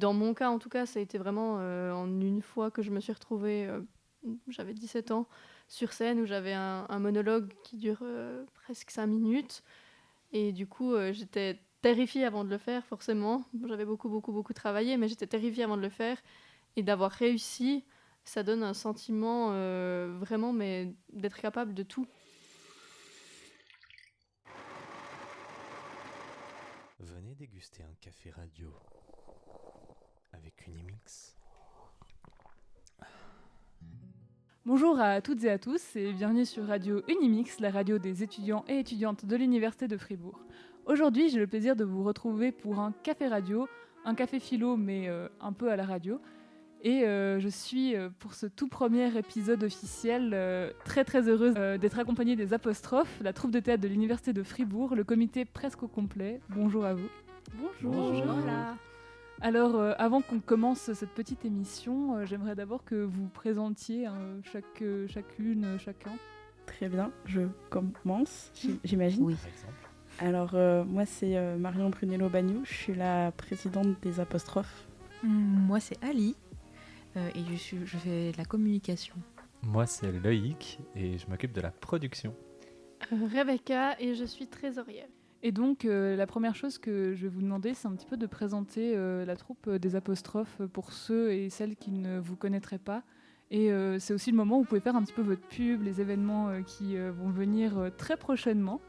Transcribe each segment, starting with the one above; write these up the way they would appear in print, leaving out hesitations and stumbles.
Dans mon cas, en tout cas, ça a été vraiment en une fois que je me suis retrouvée, j'avais 17 ans, sur scène où j'avais un monologue qui dure presque 5 minutes. Et du coup, j'étais terrifiée avant de le faire, forcément. J'avais beaucoup travaillé, mais j'étais terrifiée avant de le faire. Et d'avoir réussi, ça donne un sentiment vraiment, mais d'être capable de tout. Venez déguster un café radio avec Unimix. Bonjour à toutes et à tous et bienvenue sur Radio Unimix, la radio des étudiants et étudiantes de l'Université de Fribourg. Aujourd'hui, j'ai le plaisir de vous retrouver pour un café radio, un café philo mais un peu à la radio. Et je suis, pour ce tout premier épisode officiel, très heureuse d'être accompagnée des Apostrophes, la troupe de théâtre de l'Université de Fribourg, le comité presque au complet. Bonjour à vous. Bonjour. Voilà. Alors, avant qu'on commence cette petite émission, j'aimerais d'abord que vous présentiez chacune, chacun. Très bien, je commence, j'imagine. Par exemple. Alors, moi, c'est Marion Brunello-Bagnou, je suis la présidente des Apostrophes. Moi, c'est Ali et je fais de la communication. Moi, c'est Loïc et je m'occupe de la production. Rebecca et je suis trésorière. Et donc, la première chose que je vais vous demander, c'est un petit peu de présenter la troupe des Apostrophes pour ceux et celles qui ne vous connaîtraient pas. Et c'est aussi le moment où vous pouvez faire un petit peu votre pub, les événements qui vont venir très prochainement.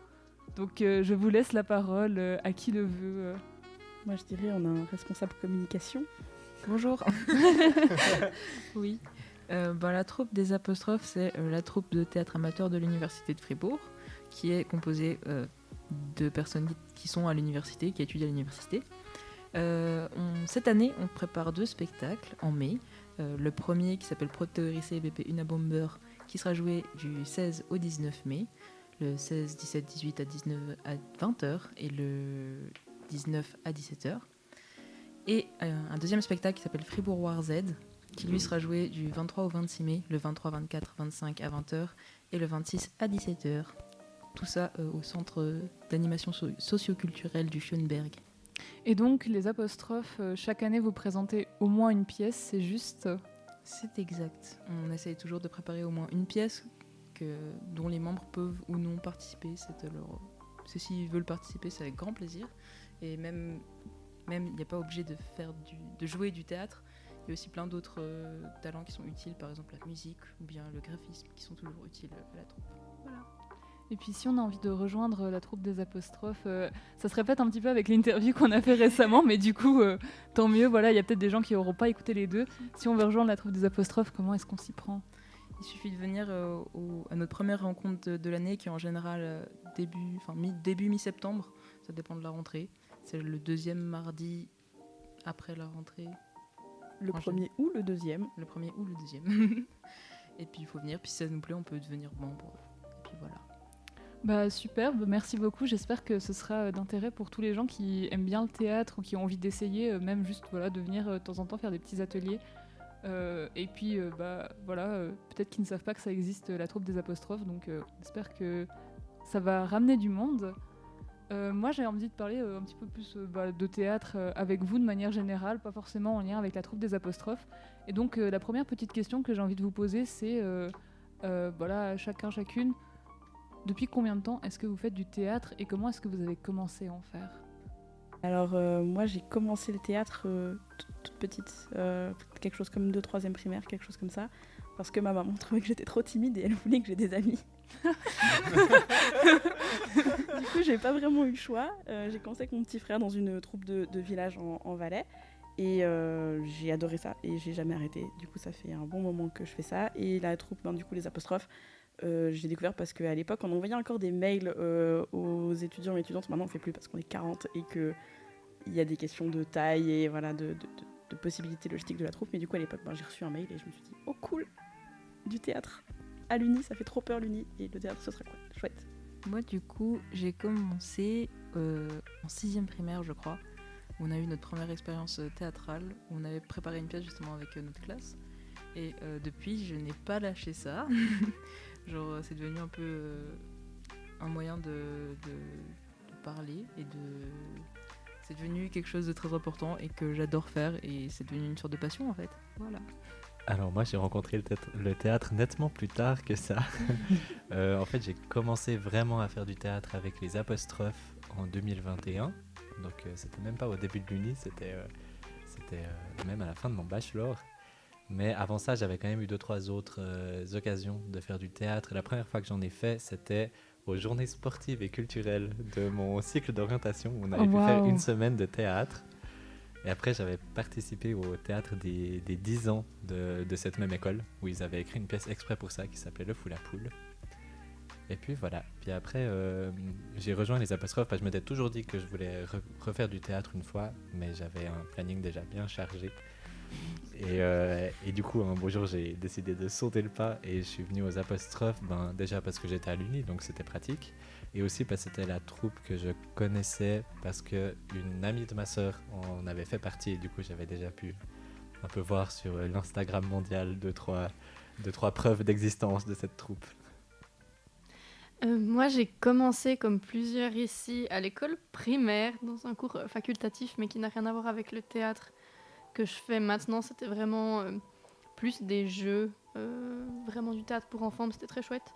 Donc, je vous laisse la parole à qui le veut. Moi, je dirais, on a un responsable communication. Bonjour. Oui. La troupe des Apostrophes, c'est la troupe de théâtre amateur de l'Université de Fribourg, qui est composée de personnes qui sont à l'université, qui étudient à l'université. Cette année, on prépare 2 spectacles en mai. Le premier qui s'appelle Proteoricée BP Unabomber, qui sera joué du 16 au 19 mai, le 16, 17, 18 à 19 à 20h et le 19 à 17h. Et un deuxième spectacle qui s'appelle Fribourg War Z, qui lui sera joué du 23 au 26 mai, le 23, 24, 25 à 20h et le 26 à 17h. Tout ça au centre d'animation socio-culturelle du Schönberg. Et donc, les Apostrophes, chaque année, vous présentez au moins une pièce, c'est juste. C'est exact. On essaye toujours de préparer au moins une pièce dont les membres peuvent ou non participer. S'ils veulent participer, c'est avec grand plaisir. Et même il n'y a pas obligé de jouer du théâtre. Il y a aussi plein d'autres talents qui sont utiles, par exemple la musique ou bien le graphisme, qui sont toujours utiles à la troupe. Voilà. Et puis si on a envie de rejoindre la troupe des Apostrophes, ça se répète un petit peu avec l'interview qu'on a fait récemment, mais du coup, tant mieux, voilà, il y a peut-être des gens qui n'auront pas écouté les deux. Si on veut rejoindre la troupe des Apostrophes, comment est-ce qu'on s'y prend ? Il suffit de venir à notre première rencontre de l'année, qui est en général début mi-septembre, ça dépend de la rentrée. C'est le 2e mardi après la rentrée. Le premier ou le deuxième. Le premier ou le deuxième. Et puis il faut venir, puis si ça nous plaît, on peut devenir membre. Et puis voilà. Bah superbe, merci beaucoup. J'espère que ce sera d'intérêt pour tous les gens qui aiment bien le théâtre ou qui ont envie d'essayer, même juste de venir de temps en temps faire des petits ateliers. Et puis peut-être qu'ils ne savent pas que ça existe, la troupe des Apostrophes, donc j'espère que ça va ramener du monde. Moi j'ai envie de parler un petit peu plus de théâtre avec vous de manière générale, pas forcément en lien avec la troupe des Apostrophes. Et donc la première petite question que j'ai envie de vous poser, c'est chacune, depuis combien de temps est-ce que vous faites du théâtre et comment est-ce que vous avez commencé à en faire ? Alors, moi, j'ai commencé le théâtre toute petite, quelque chose comme 2-3e primaire, quelque chose comme ça, parce que ma maman trouvait que j'étais trop timide et elle voulait que j'ai des amis. Du coup, j'ai pas vraiment eu le choix. J'ai commencé avec mon petit frère dans une troupe de village en Valais. Et j'ai adoré ça et j'ai jamais arrêté. Du coup, ça fait un bon moment que je fais ça. Et la troupe, du coup, les Apostrophes, j'ai découvert parce qu'à l'époque, on envoyait encore des mails aux étudiants et étudiantes. Maintenant, on ne fait plus parce qu'on est 40 et qu'il y a des questions de taille et voilà, de possibilités logistiques de la troupe. Mais du coup, à l'époque, j'ai reçu un mail et je me suis dit, oh cool, du théâtre à l'Uni, ça fait trop peur l'Uni. Et le théâtre, ce serait quoi ? Chouette. Moi, du coup, j'ai commencé en 6e primaire, je crois. On a eu notre première expérience théâtrale. On avait préparé une pièce justement avec notre classe. Et depuis, je n'ai pas lâché ça. C'est devenu un peu un moyen de parler et c'est devenu quelque chose de très important et que j'adore faire et c'est devenu une sorte de passion en fait. Voilà. Alors moi j'ai rencontré le théâtre nettement plus tard que ça. En fait j'ai commencé vraiment à faire du théâtre avec les apostrophes en 2021. Donc c'était même pas au début de l'Uni, c'était même à la fin de mon bachelor. Mais avant ça j'avais quand même eu 2-3 autres occasions de faire du théâtre. La première fois que j'en ai fait c'était aux journées sportives et culturelles de mon cycle d'orientation où on avait pu faire une semaine de théâtre. Et après, j'avais participé au théâtre des 10 ans de cette même école, où ils avaient écrit une pièce exprès pour ça, qui s'appelait Le Fou la Poule. Et puis voilà. Puis après, j'ai rejoint les apostrophes, parce que je m'étais toujours dit que je voulais refaire du théâtre une fois, mais j'avais un planning déjà bien chargé. Et du coup, un beau jour, j'ai décidé de sauter le pas, et je suis venu aux apostrophes, déjà parce que j'étais à l'Uni, donc c'était pratique. Et aussi parce que c'était la troupe que je connaissais parce qu'une amie de ma sœur en avait fait partie et du coup j'avais déjà pu un peu voir sur l'Instagram mondial deux, trois preuves d'existence de cette troupe. Moi, j'ai commencé comme plusieurs ici à l'école primaire dans un cours facultatif mais qui n'a rien à voir avec le théâtre que je fais maintenant. C'était vraiment plus des jeux, vraiment du théâtre pour enfants, mais c'était très chouette.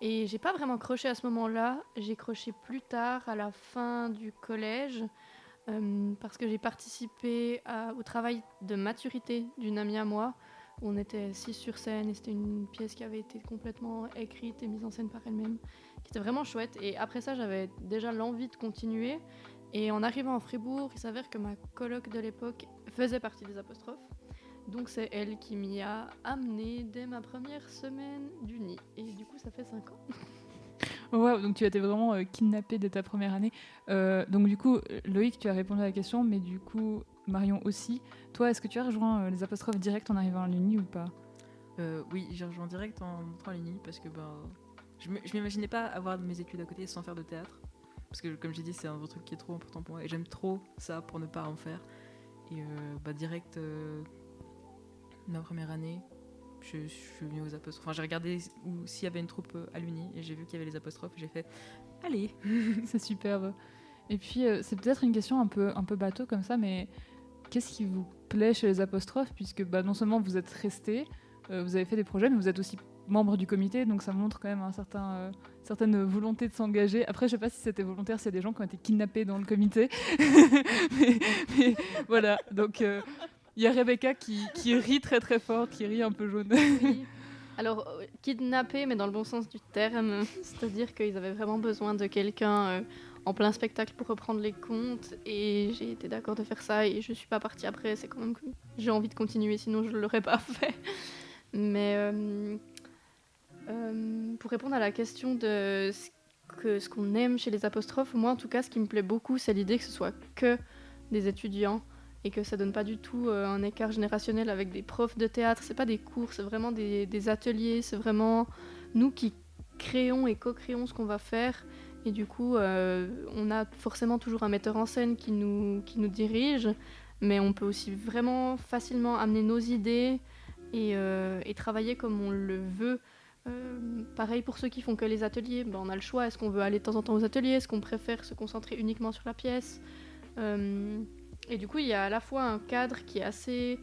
Et j'ai pas vraiment croché à ce moment-là, j'ai croché plus tard, à la fin du collège, parce que j'ai participé au travail de maturité d'une amie à moi. Où on était 6 sur scène et c'était une pièce qui avait été complètement écrite et mise en scène par elle-même, qui était vraiment chouette. Et après ça, j'avais déjà l'envie de continuer. Et en arrivant à Fribourg, il s'avère que ma coloc de l'époque faisait partie des apostrophes. Donc c'est elle qui m'y a amenée dès ma première semaine d'Uni. Et du coup, ça fait 5 ans. Wow, donc tu as été vraiment kidnappée dès ta première année. Donc du coup, Loïc, tu as répondu à la question, mais du coup, Marion aussi. Toi, est-ce que tu as rejoint les apostrophes direct en arrivant à l'Uni ou pas ? Oui, j'ai rejoint direct en entrant à l'Uni parce que je m'imaginais pas avoir mes études à côté sans faire de théâtre. Parce que comme j'ai dit, c'est un truc qui est trop important pour moi et j'aime trop ça pour ne pas en faire. Et direct, ma première année, je suis venue aux apostrophes. Enfin, j'ai regardé s'il y avait une troupe à l'Uni et j'ai vu qu'il y avait les apostrophes et j'ai fait allez. C'est superbe. Et puis, c'est peut-être une question un peu bateau comme ça, mais qu'est-ce qui vous plaît chez les apostrophes ? Puisque non seulement vous êtes restés, vous avez fait des projets, mais vous êtes aussi membre du comité, donc ça montre quand même certaine volonté de s'engager. Après, je sais pas si c'était volontaire, s'il y a des gens qui ont été kidnappés dans le comité. mais voilà, donc il y a Rebecca qui rit très très fort, qui rit un peu jaune. Oui. Alors, kidnappés, mais dans le bon sens du terme, c'est-à-dire qu'ils avaient vraiment besoin de quelqu'un en plein spectacle pour reprendre les comptes, et j'ai été d'accord de faire ça, et je suis pas partie après, c'est quand même que j'ai envie de continuer, sinon je l'aurais pas fait. Mais pour répondre à la question de ce qu'on aime chez les apostrophes, moi en tout cas, ce qui me plaît beaucoup, c'est l'idée que ce soit que des étudiants, et que ça donne pas du tout un écart générationnel avec des profs de théâtre. C'est pas des cours, c'est vraiment des ateliers, c'est vraiment nous qui créons et co-créons ce qu'on va faire. Et du coup, on a forcément toujours un metteur en scène qui nous dirige, mais on peut aussi vraiment facilement amener nos idées et travailler comme on le veut. Pareil pour ceux qui font que les ateliers, on a le choix. Est-ce qu'on veut aller de temps en temps aux ateliers ? Est-ce qu'on préfère se concentrer uniquement sur la pièce ? Et du coup, il y a à la fois un cadre qui est assez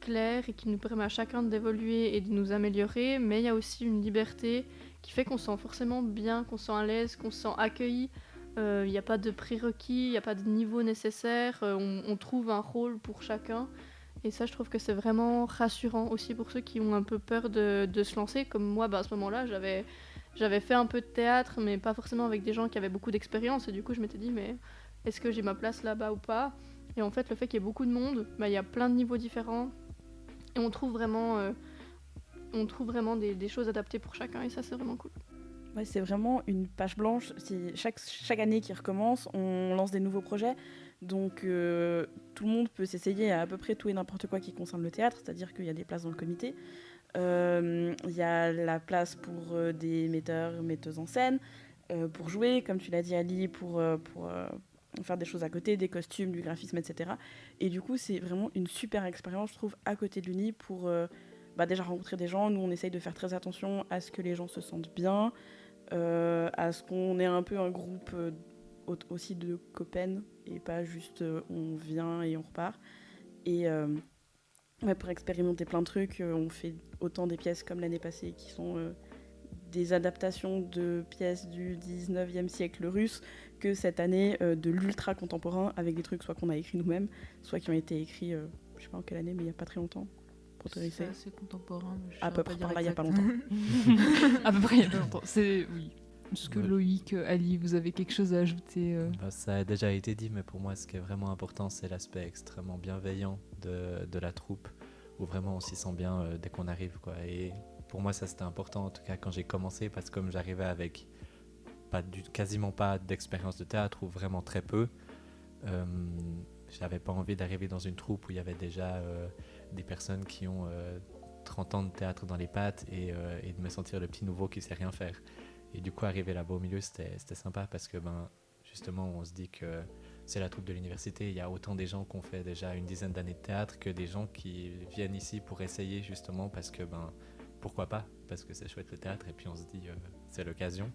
clair et qui nous permet à chacun d'évoluer et de nous améliorer, mais il y a aussi une liberté qui fait qu'on se sent forcément bien, qu'on se sent à l'aise, qu'on se sent accueilli. Il n'y a pas de prérequis, il n'y a pas de niveau nécessaire, on trouve un rôle pour chacun. Et ça, je trouve que c'est vraiment rassurant aussi pour ceux qui ont un peu peur de se lancer. Comme moi, à ce moment-là, j'avais fait un peu de théâtre, mais pas forcément avec des gens qui avaient beaucoup d'expérience. Et du coup, je m'étais dit, mais est-ce que j'ai ma place là-bas ou pas ? Et en fait, le fait qu'il y ait beaucoup de monde, il y a plein de niveaux différents. Et on trouve vraiment des choses adaptées pour chacun. Et ça, c'est vraiment cool. Ouais, c'est vraiment une page blanche. Chaque année qui recommence, on lance des nouveaux projets. Donc, tout le monde peut s'essayer à peu près tout et n'importe quoi qui concerne le théâtre. C'est-à-dire qu'il y a des places dans le comité. Il y a la place pour des metteuses en scène, pour jouer, comme tu l'as dit, Ali, pour faire des choses à côté, des costumes, du graphisme, etc. Et du coup, c'est vraiment une super expérience, je trouve, à côté de l'Uni pour déjà rencontrer des gens. Nous, on essaye de faire très attention à ce que les gens se sentent bien, à ce qu'on ait un peu un groupe aussi de copains et pas juste on vient et on repart. Et pour expérimenter plein de trucs, on fait autant des pièces comme l'année passée qui sont des adaptations de pièces du 19e siècle russe que cette année de l'ultra contemporain avec des trucs soit qu'on a écrit nous-mêmes, soit qui ont été écrits, je sais pas en quelle année, mais il n'y a pas très longtemps. Pour te C'est assez contemporain. à peu près par là, il n'y a pas longtemps. À peu près il y a pas longtemps. Oui. Est-ce que Loïc, Ali, vous avez quelque chose à ajouter Ça a déjà été dit, mais pour moi, ce qui est vraiment important, c'est l'aspect extrêmement bienveillant de la troupe, où vraiment on s'y sent bien dès qu'on arrive, quoi. Et pour moi, ça c'était important, en tout cas quand j'ai commencé, parce que comme j'arrivais avec quasiment pas d'expérience de théâtre, ou vraiment très peu, j'avais pas envie d'arriver dans une troupe où il y avait déjà des personnes qui ont 30 ans de théâtre dans les pattes et de me sentir le petit nouveau qui sait rien faire. Et du coup, arriver là-bas au milieu, c'était sympa parce que justement, on se dit que c'est la troupe de l'université. Il y a autant des gens qui ont fait déjà une dizaine d'années de théâtre que des gens qui viennent ici pour essayer justement parce que pourquoi pas, parce que c'est chouette le théâtre et puis on se dit c'est l'occasion.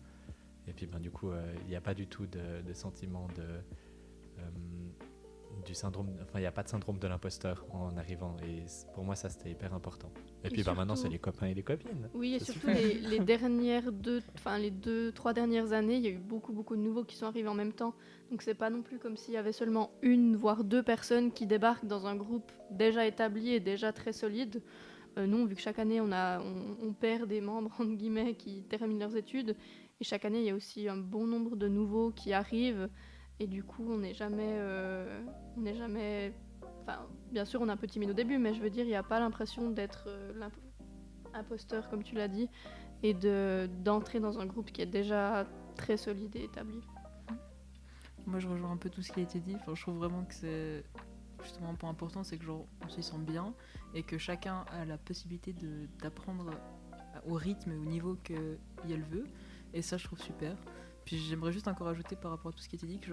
Et puis du coup, il n'y a pas du tout de sentiment du syndrome, enfin il n'y a pas de syndrome de l'imposteur en arrivant et pour moi ça c'était hyper important. Et puis surtout, maintenant c'est les copains et les copines. Oui, et C'est surtout super. les 2-3 dernières années, il y a eu beaucoup de nouveaux qui sont arrivés en même temps. Donc c'est pas non plus comme s'il y avait seulement une voire deux personnes qui débarquent dans un groupe déjà établi et déjà très solide. Non, vu que chaque année on perd des membres entre guillemets qui terminent leurs études et chaque année il y a aussi un bon nombre de nouveaux qui arrivent. Et du coup, on n'est jamais... Enfin, bien sûr, on est un peu timide au début, mais je veux dire, il n'y a pas l'impression d'être imposteur, comme tu l'as dit, et d'entrer dans un groupe qui est déjà très solide et établi. Moi, je rejoins un peu tout ce qui a été dit. Enfin, je trouve vraiment que c'est justement un point important, c'est que on s'y sent bien et que chacun a la possibilité d'apprendre au rythme et au niveau qu'il veut. Et ça, je trouve super. Puis j'aimerais juste encore ajouter par rapport à tout ce qui a été dit que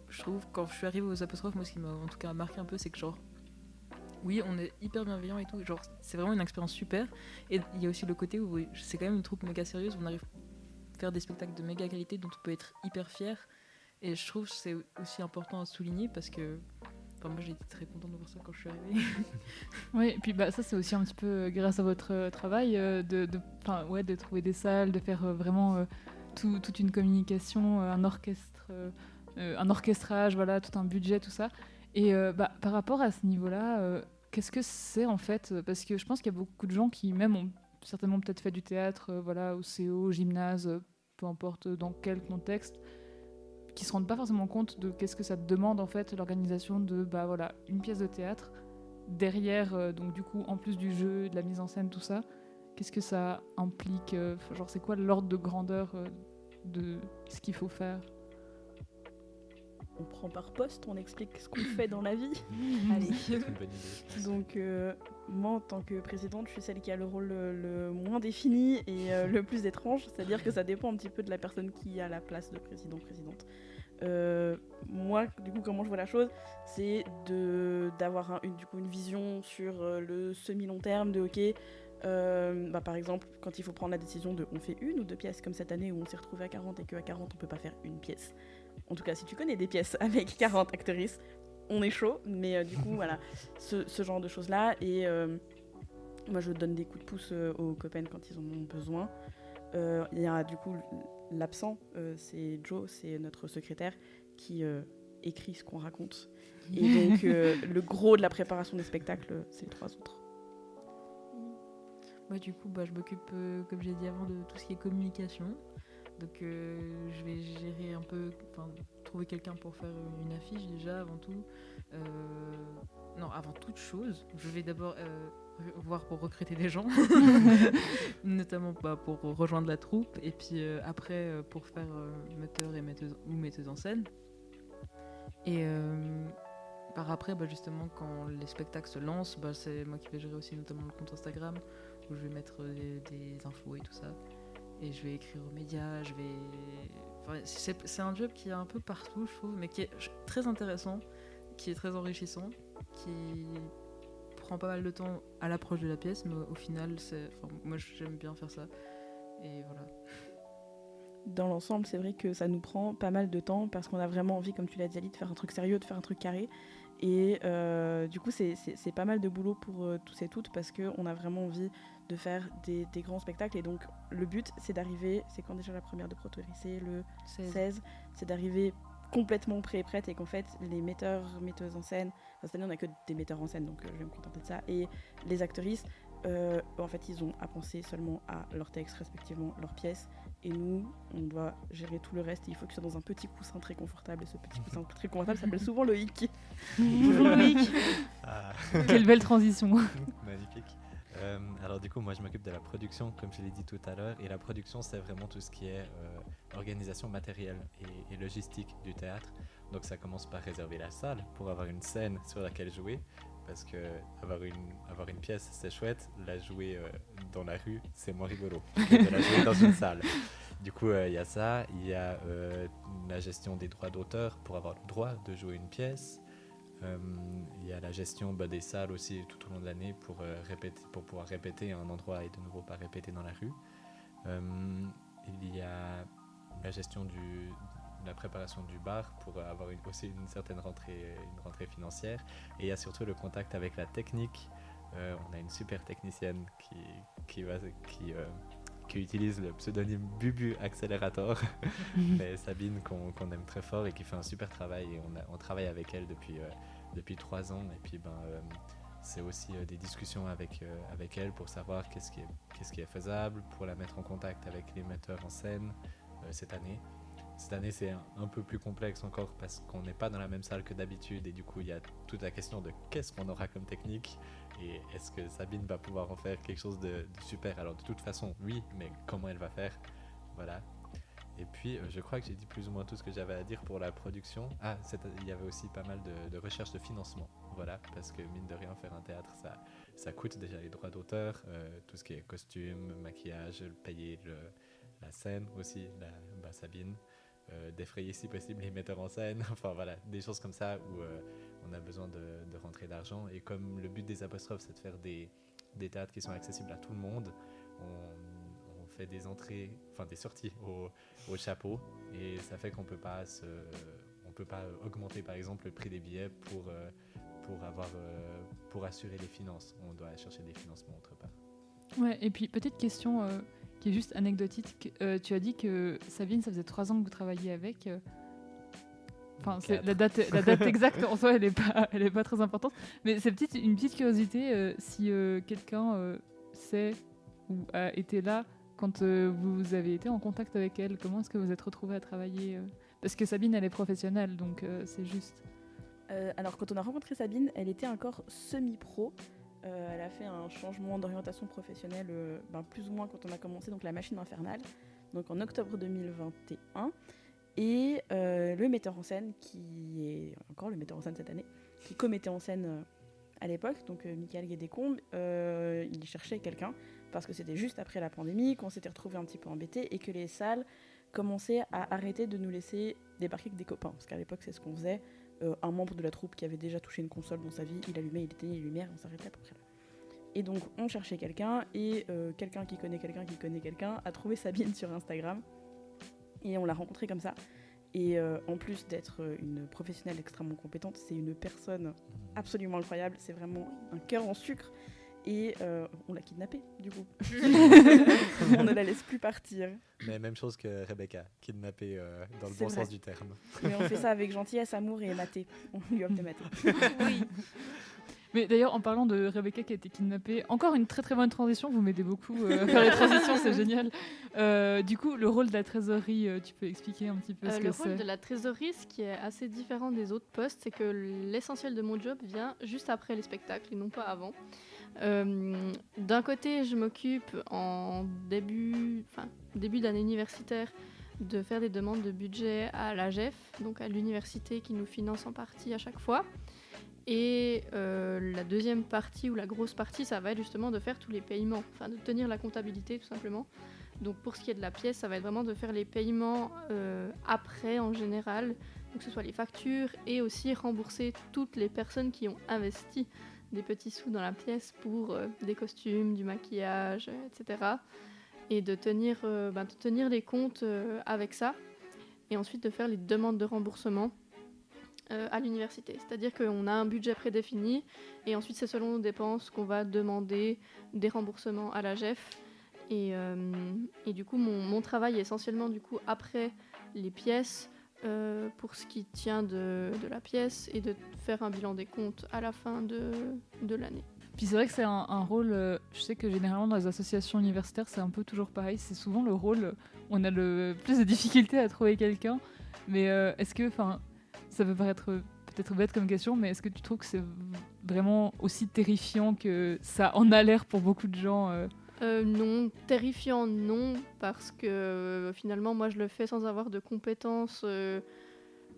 je trouve quand je suis arrivée aux apostrophes, moi ce qui m'a en tout cas marqué un peu, c'est que oui, on est hyper bienveillant et tout, c'est vraiment une expérience super. Et il y a aussi le côté où c'est quand même une troupe méga sérieuse, où on arrive à faire des spectacles de méga qualité dont on peut être hyper fier. Et je trouve que c'est aussi important à souligner parce que moi j'ai été très contente de voir ça quand je suis arrivée. Oui, et puis ça c'est aussi un petit peu grâce à votre travail de trouver des salles, de faire vraiment toute une communication, un orchestre, un orchestrage, voilà, tout un budget, tout ça. Et par rapport à ce niveau-là, qu'est-ce que c'est en fait? Parce que je pense qu'il y a beaucoup de gens qui même ont certainement peut-être fait du théâtre, au CO, au gymnase, peu importe dans quel contexte, qui se rendent pas forcément compte de qu'est-ce que ça demande en fait l'organisation de une pièce de théâtre derrière, donc du coup en plus du jeu, de la mise en scène, tout ça. Qu'est-ce que ça implique, c'est quoi l'ordre de grandeur de ce qu'il faut faire? On prend par poste, on explique ce qu'on fait dans la vie. Allez. C'est une bonne idée. Donc moi en tant que présidente, je suis celle qui a le rôle le moins défini et le plus étrange, c'est-à-dire que ça dépend un petit peu de la personne qui a la place de présidente. Moi, du coup, comment je vois la chose, c'est d'avoir une vision sur le semi-long terme de par exemple, quand il faut prendre la décision de on fait une ou deux pièces, comme cette année où on s'est retrouvé à 40 et qu'à 40 on peut pas faire une pièce. En tout cas, si tu connais des pièces avec 40 actrices, on est chaud, mais du coup, voilà, ce genre de choses-là. Et moi, je donne des coups de pouce aux copains quand ils en ont besoin. Il y a du coup l'absent, c'est Joe, c'est notre secrétaire qui écrit ce qu'on raconte. Et donc, le gros de la préparation des spectacles, c'est les trois autres. Moi, du coup, je m'occupe, comme j'ai dit avant, de tout ce qui est communication. Donc, je vais gérer un peu, trouver quelqu'un pour faire une affiche déjà, avant tout. Non, avant toute chose, je vais d'abord voir pour recruter des gens, notamment pour rejoindre la troupe, et puis après pour faire metteur et metteuse en scène. Et par après, justement, quand les spectacles se lancent, c'est moi qui vais gérer aussi notamment le compte Instagram, où je vais mettre des infos et tout ça. Et je vais écrire aux médias, c'est un job qui est un peu partout, je trouve, mais qui est très intéressant, qui est très enrichissant, qui prend pas mal de temps à l'approche de la pièce, mais au final, moi j'aime bien faire ça. Et voilà. dans l'ensemble, c'est vrai que ça nous prend pas mal de temps parce qu'on a vraiment envie, comme tu l'as dit Ali, de faire un truc sérieux, de faire un truc carré. Et du coup, c'est pas mal de boulot pour tous et toutes parce qu'on a vraiment envie de faire des grands spectacles. Et donc, le but, c'est d'arriver, c'est quand déjà la première de Protoéry, c'est le 16, c'est d'arriver complètement prêt et prête et qu'en fait, les metteuses en scène, cette année, on n'a que des metteurs en scène, donc je vais me contenter de ça, et les actrices, en fait, ils ont à penser seulement à leur texte, respectivement, leurs pièces. Et nous, on doit gérer tout le reste. Et il faut que ce soit dans un petit coussin très confortable. Et ce petit coussin très confortable s'appelle souvent Loïc. Bonjour Loïc. Ah. Quelle belle transition. Magnifique. Alors du coup, moi je m'occupe de la production, comme je l'ai dit tout à l'heure. Et la production, c'est vraiment tout ce qui est organisation matérielle et logistique du théâtre. Donc ça commence par réserver la salle pour avoir une scène sur laquelle jouer. Parce que avoir une pièce, c'est chouette. La jouer dans la rue, c'est moins rigolo que de la jouer dans une salle. Du coup, il y a ça. Il y a la gestion des droits d'auteur pour avoir le droit de jouer une pièce. Il y a la gestion des salles aussi tout au long de l'année pour pouvoir répéter à un endroit et de nouveau pas répéter dans la rue. Il y a la gestion de la préparation du bar pour avoir aussi une certaine rentrée financière. Et il y a surtout le contact avec la technique. On a une super technicienne qui utilise le pseudonyme Bubu Accelerator, mais Sabine qu'on aime très fort et qui fait un super travail. Et on travaille avec elle depuis 3 ans. Et puis c'est aussi des discussions avec elle pour savoir qu'est-ce qui est faisable, pour la mettre en contact avec les metteurs en scène cette année. Cette année, c'est un peu plus complexe encore parce qu'on n'est pas dans la même salle que d'habitude et du coup, il y a toute la question de qu'est-ce qu'on aura comme technique et est-ce que Sabine va pouvoir en faire quelque chose de super. Alors, de toute façon, oui, mais comment elle va faire? Voilà. Et puis, je crois que j'ai dit plus ou moins tout ce que j'avais à dire pour la production. Ah, il y avait aussi pas mal de recherche de financement. Voilà, parce que mine de rien, faire un théâtre, ça coûte déjà les droits d'auteur, tout ce qui est costume, maquillage, payer la scène aussi, Sabine. D'effrayer si possible les metteurs en scène, enfin voilà, des choses comme ça où on a besoin de rentrer d'argent. Et comme le but des apostrophes, c'est de faire des théâtres qui sont accessibles à tout le monde, on fait des sorties au chapeau, et ça fait qu'on peut pas augmenter par exemple le prix des billets pour assurer les finances. On doit chercher des financements autre part. Ouais, et puis petite question qui est juste anecdotique. Tu as dit que Sabine, ça faisait 3 ans que vous travailliez avec. Enfin, la date exacte en soi, elle est pas très importante. Mais c'est une petite curiosité si quelqu'un sait ou a été là quand vous avez été en contact avec elle. Comment est-ce que vous êtes retrouvés à travailler Parce que Sabine, elle est professionnelle, donc c'est juste. Alors, quand on a rencontré Sabine, elle était encore semi-pro. Elle a fait un changement d'orientation professionnelle plus ou moins quand on a commencé donc la machine infernale, donc en octobre 2021. Et le metteur en scène, qui est encore le metteur en scène cette année, qui co-mettait en scène à l'époque, donc Michael Guédécombe, il cherchait quelqu'un parce que c'était juste après la pandémie, qu'on s'était retrouvés un petit peu embêtés et que les salles commençaient à arrêter de nous laisser débarquer avec des copains, parce qu'à l'époque c'est ce qu'on faisait. Un membre de la troupe qui avait déjà touché une console dans sa vie, il allumait, il éteignait les lumières, on s'arrêtait à peu près là. Et donc on cherchait quelqu'un, et quelqu'un qui connaît quelqu'un a trouvé Sabine sur Instagram, et on l'a rencontrée comme ça. Et en plus d'être une professionnelle extrêmement compétente, c'est une personne absolument incroyable, c'est vraiment un cœur en sucre. Et on l'a kidnappée, du coup. On ne la laisse plus partir. Mais même chose que Rebecca, kidnappée dans le bon sens du terme. Mais on fait ça avec gentillesse, amour et maté. On lui offre des matés. Oui. Mais d'ailleurs, en parlant de Rebecca qui a été kidnappée, encore une très très bonne transition, vous m'aidez beaucoup à faire les transitions, c'est génial. Du coup, le rôle de la trésorerie, tu peux expliquer un petit peu ce que c'est? Le rôle de la trésorerie, ce qui est assez différent des autres postes, c'est que l'essentiel de mon job vient juste après les spectacles et non pas avant. D'un côté, je m'occupe en début d'année universitaire de faire des demandes de budget à l'AGEF, donc à l'université qui nous finance en partie à chaque fois. Et la deuxième partie ou la grosse partie, ça va être justement de faire tous les paiements, enfin de tenir la comptabilité tout simplement. Donc pour ce qui est de la pièce, ça va être vraiment de faire les paiements après en général, donc que ce soit les factures et aussi rembourser toutes les personnes qui ont investi des petits sous dans la pièce pour des costumes, du maquillage, etc. et de tenir les comptes avec ça, et ensuite de faire les demandes de remboursement à l'université. C'est-à-dire qu'on a un budget prédéfini, et ensuite c'est selon nos dépenses qu'on va demander des remboursements à la GEF. Et du coup, mon travail est essentiellement du coup après les pièces, pour ce qui tient de la pièce, et de faire un bilan des comptes à la fin de l'année. Puis c'est vrai que c'est un rôle, je sais que généralement dans les associations universitaires c'est un peu toujours pareil, c'est souvent le rôle où on a le plus de difficultés à trouver quelqu'un, mais est-ce que, enfin, ça peut paraître peut-être bête comme question, mais est-ce que tu trouves que c'est vraiment aussi terrifiant que ça en a l'air pour beaucoup de gens Non, terrifiant non, parce que finalement moi je le fais sans avoir de compétences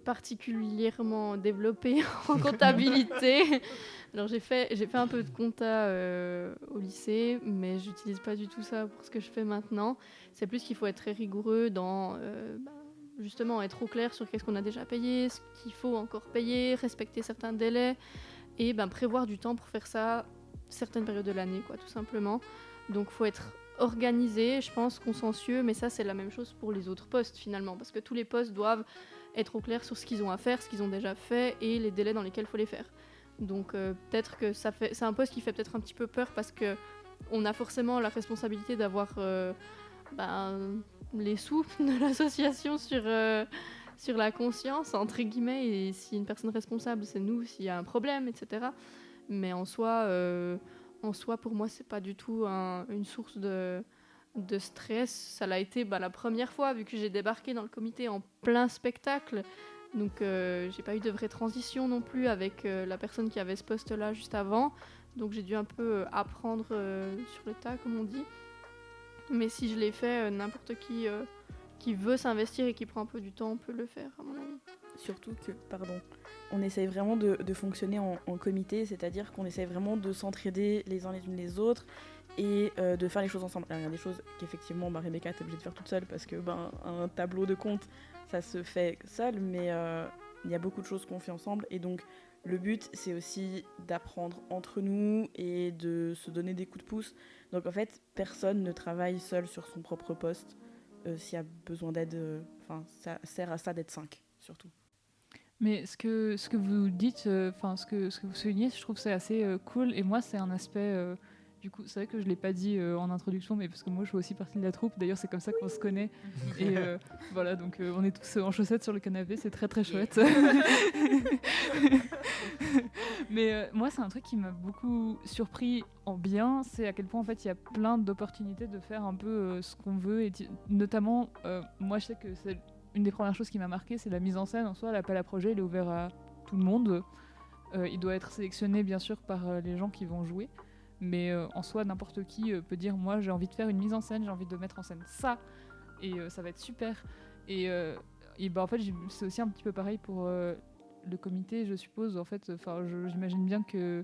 particulièrement développées en comptabilité. Alors j'ai fait un peu de compta au lycée, mais j'utilise pas du tout ça pour ce que je fais maintenant. C'est plus qu'il faut être très rigoureux dans justement être au clair sur qu'est-ce qu'on a déjà payé, ce qu'il faut encore payer, respecter certains délais, et prévoir du temps pour faire ça certaines périodes de l'année, quoi, tout simplement. Donc il faut être organisé, je pense, consciencieux, mais ça c'est la même chose pour les autres postes finalement, parce que tous les postes doivent être au clair sur ce qu'ils ont à faire, ce qu'ils ont déjà fait, et les délais dans lesquels il faut les faire. Donc peut-être que c'est un poste qui fait peut-être un petit peu peur, parce que on a forcément la responsabilité d'avoir les sous de l'association sur la conscience, entre guillemets, et si une personne responsable, c'est nous, s'il y a un problème, etc. Mais en soi, pour moi, c'est pas du tout une source de stress. Ça l'a été la première fois, vu que j'ai débarqué dans le comité en plein spectacle. Donc j'ai pas eu de vraie transition non plus avec la personne qui avait ce poste-là juste avant. Donc j'ai dû un peu apprendre sur le tas, comme on dit. Mais si je l'ai fait, n'importe qui veut s'investir et qui prend un peu du temps peut le faire, à mon avis. Surtout que, on essaye vraiment de fonctionner en comité, c'est-à-dire qu'on essaye vraiment de s'entraider les uns les unes les autres, et de faire les choses ensemble. Alors, il y a des choses qu'effectivement Rebecca est obligée de faire toute seule, parce que un tableau de compte ça se fait seul, mais il y a beaucoup de choses qu'on fait ensemble, et donc le but c'est aussi d'apprendre entre nous et de se donner des coups de pouce. Donc en fait personne ne travaille seul sur son propre poste. S'il y a besoin d'aide, ça sert à ça d'être 5 surtout. Mais ce que vous dites, ce que vous soulignez, je trouve que c'est assez cool, et moi c'est un aspect du coup, c'est vrai que je l'ai pas dit en introduction, mais parce que moi je fais aussi partie de la troupe. D'ailleurs, c'est comme ça qu'on se connaît. Et voilà, donc on est tous en chaussettes sur le canapé, c'est très très chouette. Mais moi, c'est un truc qui m'a beaucoup surpris en bien, c'est à quel point en fait il y a plein d'opportunités de faire un peu ce qu'on veut, et notamment, moi je sais que c'est une des premières choses qui m'a marqué, c'est la mise en scène en soi. L'appel à projet, il est ouvert à tout le monde. Il doit être sélectionné bien sûr par les gens qui vont jouer. Mais en soi, n'importe qui peut dire moi j'ai envie de faire une mise en scène, j'ai envie de mettre en scène ça, et ça va être super. Et en fait, c'est aussi un petit peu pareil pour le comité, je suppose. En fait, j'imagine bien que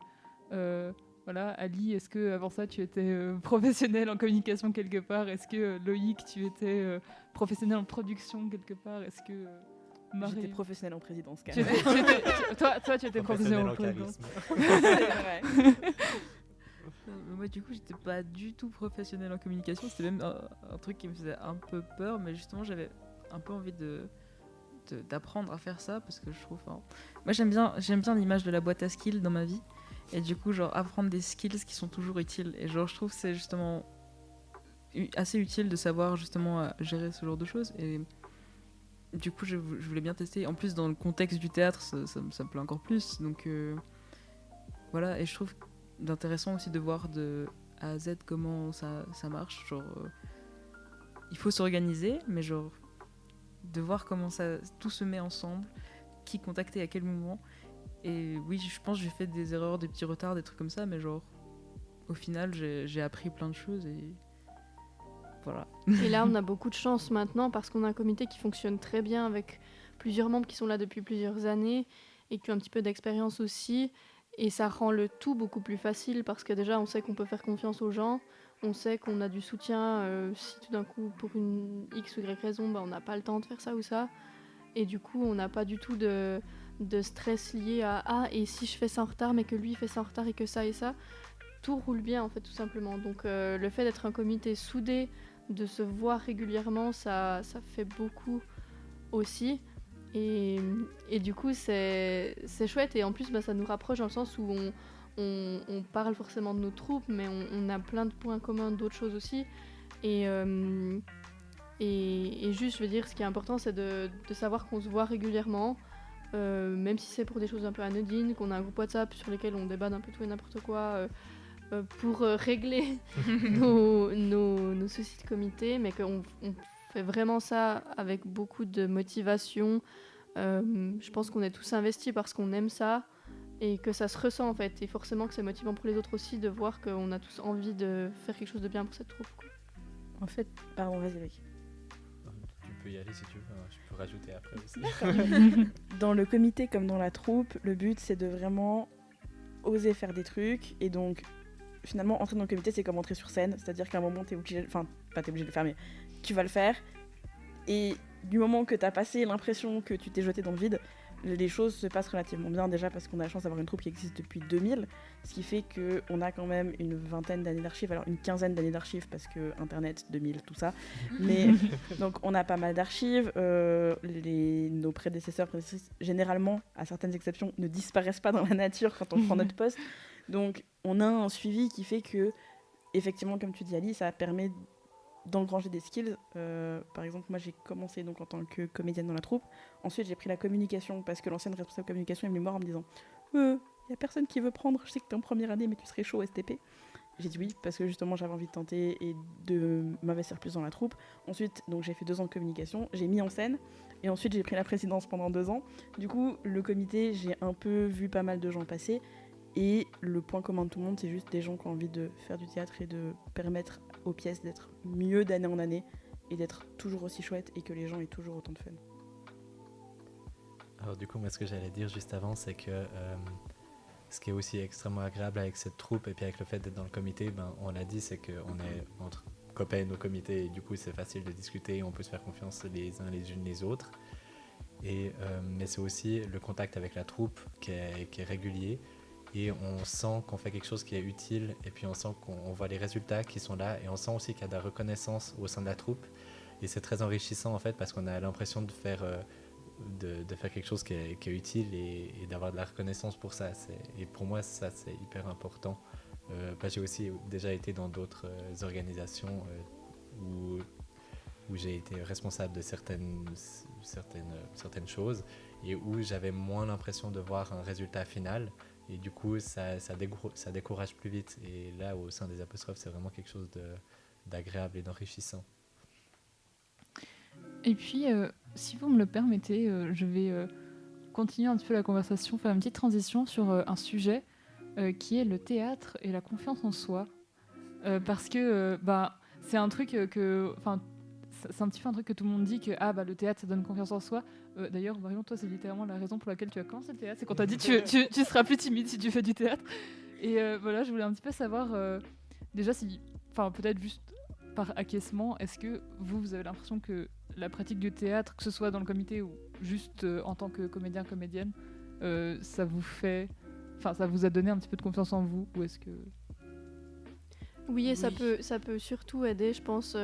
voilà, Ali, est-ce que avant ça tu étais professionnel en communication quelque part? Est-ce que Loïc, tu étais professionnel en production quelque part? Est-ce que Marie... J'étais professionnelle en présidence. Toi, tu étais professionnel en présidence. C'est vrai. Moi, du coup, j'étais pas du tout professionnelle en communication. C'était même un truc qui me faisait un peu peur, mais justement, j'avais un peu envie d'apprendre à faire ça, parce que je trouve. Moi, j'aime bien l'image de la boîte à skills dans ma vie, et du coup, apprendre des skills qui sont toujours utiles. Et je trouve que c'est justement assez utile de savoir justement gérer ce genre de choses. Et du coup, je voulais bien tester. En plus, dans le contexte du théâtre, ça me plaît encore plus. Donc voilà, et je trouve d'intéressant aussi de voir de A à Z comment ça marche. Il faut s'organiser, mais de voir comment tout se met ensemble, qui contacter à quel moment. Et oui, je pense que j'ai fait des erreurs, des petits retards, des trucs comme ça, mais au final, j'ai appris plein de choses, et voilà. Et là, on a beaucoup de chance maintenant, parce qu'on a un comité qui fonctionne très bien, avec plusieurs membres qui sont là depuis plusieurs années et qui ont un petit peu d'expérience aussi. Et ça rend le tout beaucoup plus facile, parce que déjà, on sait qu'on peut faire confiance aux gens. On sait qu'on a du soutien si tout d'un coup, pour une X ou Y raison, on n'a pas le temps de faire ça ou ça. Et du coup, on n'a pas du tout de stress lié à « Ah, et si je fais ça en retard, mais que lui fait ça en retard et que ça et ça ?» Tout roule bien, en fait, tout simplement. Donc le fait d'être un comité soudé de se voir régulièrement, ça fait beaucoup aussi. Et du coup, c'est chouette. Et en plus, ça nous rapproche dans le sens où on parle forcément de nos troupes, mais on a plein de points communs d'autres choses aussi. Et juste, je veux dire, ce qui est important, c'est de savoir qu'on se voit régulièrement, même si c'est pour des choses un peu anodines, qu'on a un groupe WhatsApp sur lequel on débat d'un peu tout et n'importe quoi pour régler nos soucis de comité, mais qu'on fait vraiment ça avec beaucoup de motivation. Je pense qu'on est tous investis parce qu'on aime ça et que ça se ressent en fait. Et forcément que c'est motivant pour les autres aussi de voir qu'on a tous envie de faire quelque chose de bien pour cette troupe, quoi. En fait, pardon, vas-y, mec. Tu peux y aller si tu veux, hein. Je peux rajouter après aussi. Dans le comité comme dans la troupe, le but c'est de vraiment oser faire des trucs. Et donc, finalement, entrer dans le comité, c'est comme entrer sur scène. C'est-à-dire qu'à un moment, t'es obligé de le faire, mais tu vas le faire. Et du moment que t'as passé l'impression que tu t'es jeté dans le vide, les choses se passent relativement bien, déjà parce qu'on a la chance d'avoir une troupe qui existe depuis 2000, ce qui fait qu'on a quand même une vingtaine d'années d'archives, alors une quinzaine d'années d'archives parce que Internet, 2000, tout ça. Mais donc on a pas mal d'archives, nos prédécesseurs, généralement, à certaines exceptions, ne disparaissent pas dans la nature quand on prend notre poste. Donc on a un suivi qui fait que, effectivement, comme tu dis Ali, ça permet d'engranger des skills. Par exemple, moi j'ai commencé donc en tant que comédienne dans la troupe. Ensuite j'ai pris la communication parce que l'ancienne responsable communication est venue me voir en me disant y a personne qui veut prendre, je sais que t'es en première année mais tu serais chaud STP. J'ai dit oui parce que justement j'avais envie de tenter et de m'investir plus dans la troupe. Ensuite donc j'ai fait 2 ans de communication, j'ai mis en scène et ensuite j'ai pris la présidence pendant 2 ans. Du coup le comité, j'ai un peu vu pas mal de gens passer et le point commun de tout le monde, c'est juste des gens qui ont envie de faire du théâtre et de permettre aux pièces d'être mieux d'année en année et d'être toujours aussi chouette et que les gens aient toujours autant de fun. Alors du coup, moi ce que j'allais dire juste avant, c'est que ce qui est aussi extrêmement agréable avec cette troupe et puis avec le fait d'être dans le comité, on l'a dit, c'est qu'on est entre copains au comité et du coup c'est facile de discuter, on peut se faire confiance les uns les unes les autres. Mais c'est aussi le contact avec la troupe qui est régulier. Et on sent qu'on fait quelque chose qui est utile et puis on sent qu'on voit les résultats qui sont là et on sent aussi qu'il y a de la reconnaissance au sein de la troupe et c'est très enrichissant en fait parce qu'on a l'impression de faire quelque chose qui est utile et d'avoir de la reconnaissance pour ça. Et pour moi ça c'est hyper important. J'ai aussi déjà été dans d'autres organisations où j'ai été responsable de certaines choses et où j'avais moins l'impression de voir un résultat final. Et du coup, ça décourage plus vite. Et là, au sein des apostrophes, c'est vraiment quelque chose d'agréable et d'enrichissant. Et puis, si vous me le permettez, je vais continuer un petit peu la conversation, faire une petite transition sur un sujet qui est le théâtre et la confiance en soi. Parce que c'est un truc c'est un petit peu un truc que tout le monde dit que le théâtre ça donne confiance en soi. D'ailleurs, Marion, toi c'est littéralement la raison pour laquelle tu as commencé le théâtre, c'est quand t'as dit tu seras plus timide si tu fais du théâtre. Et voilà, je voulais un petit peu savoir déjà si, peut-être juste par acquiescement, est-ce que vous avez l'impression que la pratique du théâtre, que ce soit dans le comité ou juste en tant que comédienne, ça vous a donné un petit peu de confiance en vous, ou est-ce que... Oui, et ça peut surtout aider, je pense,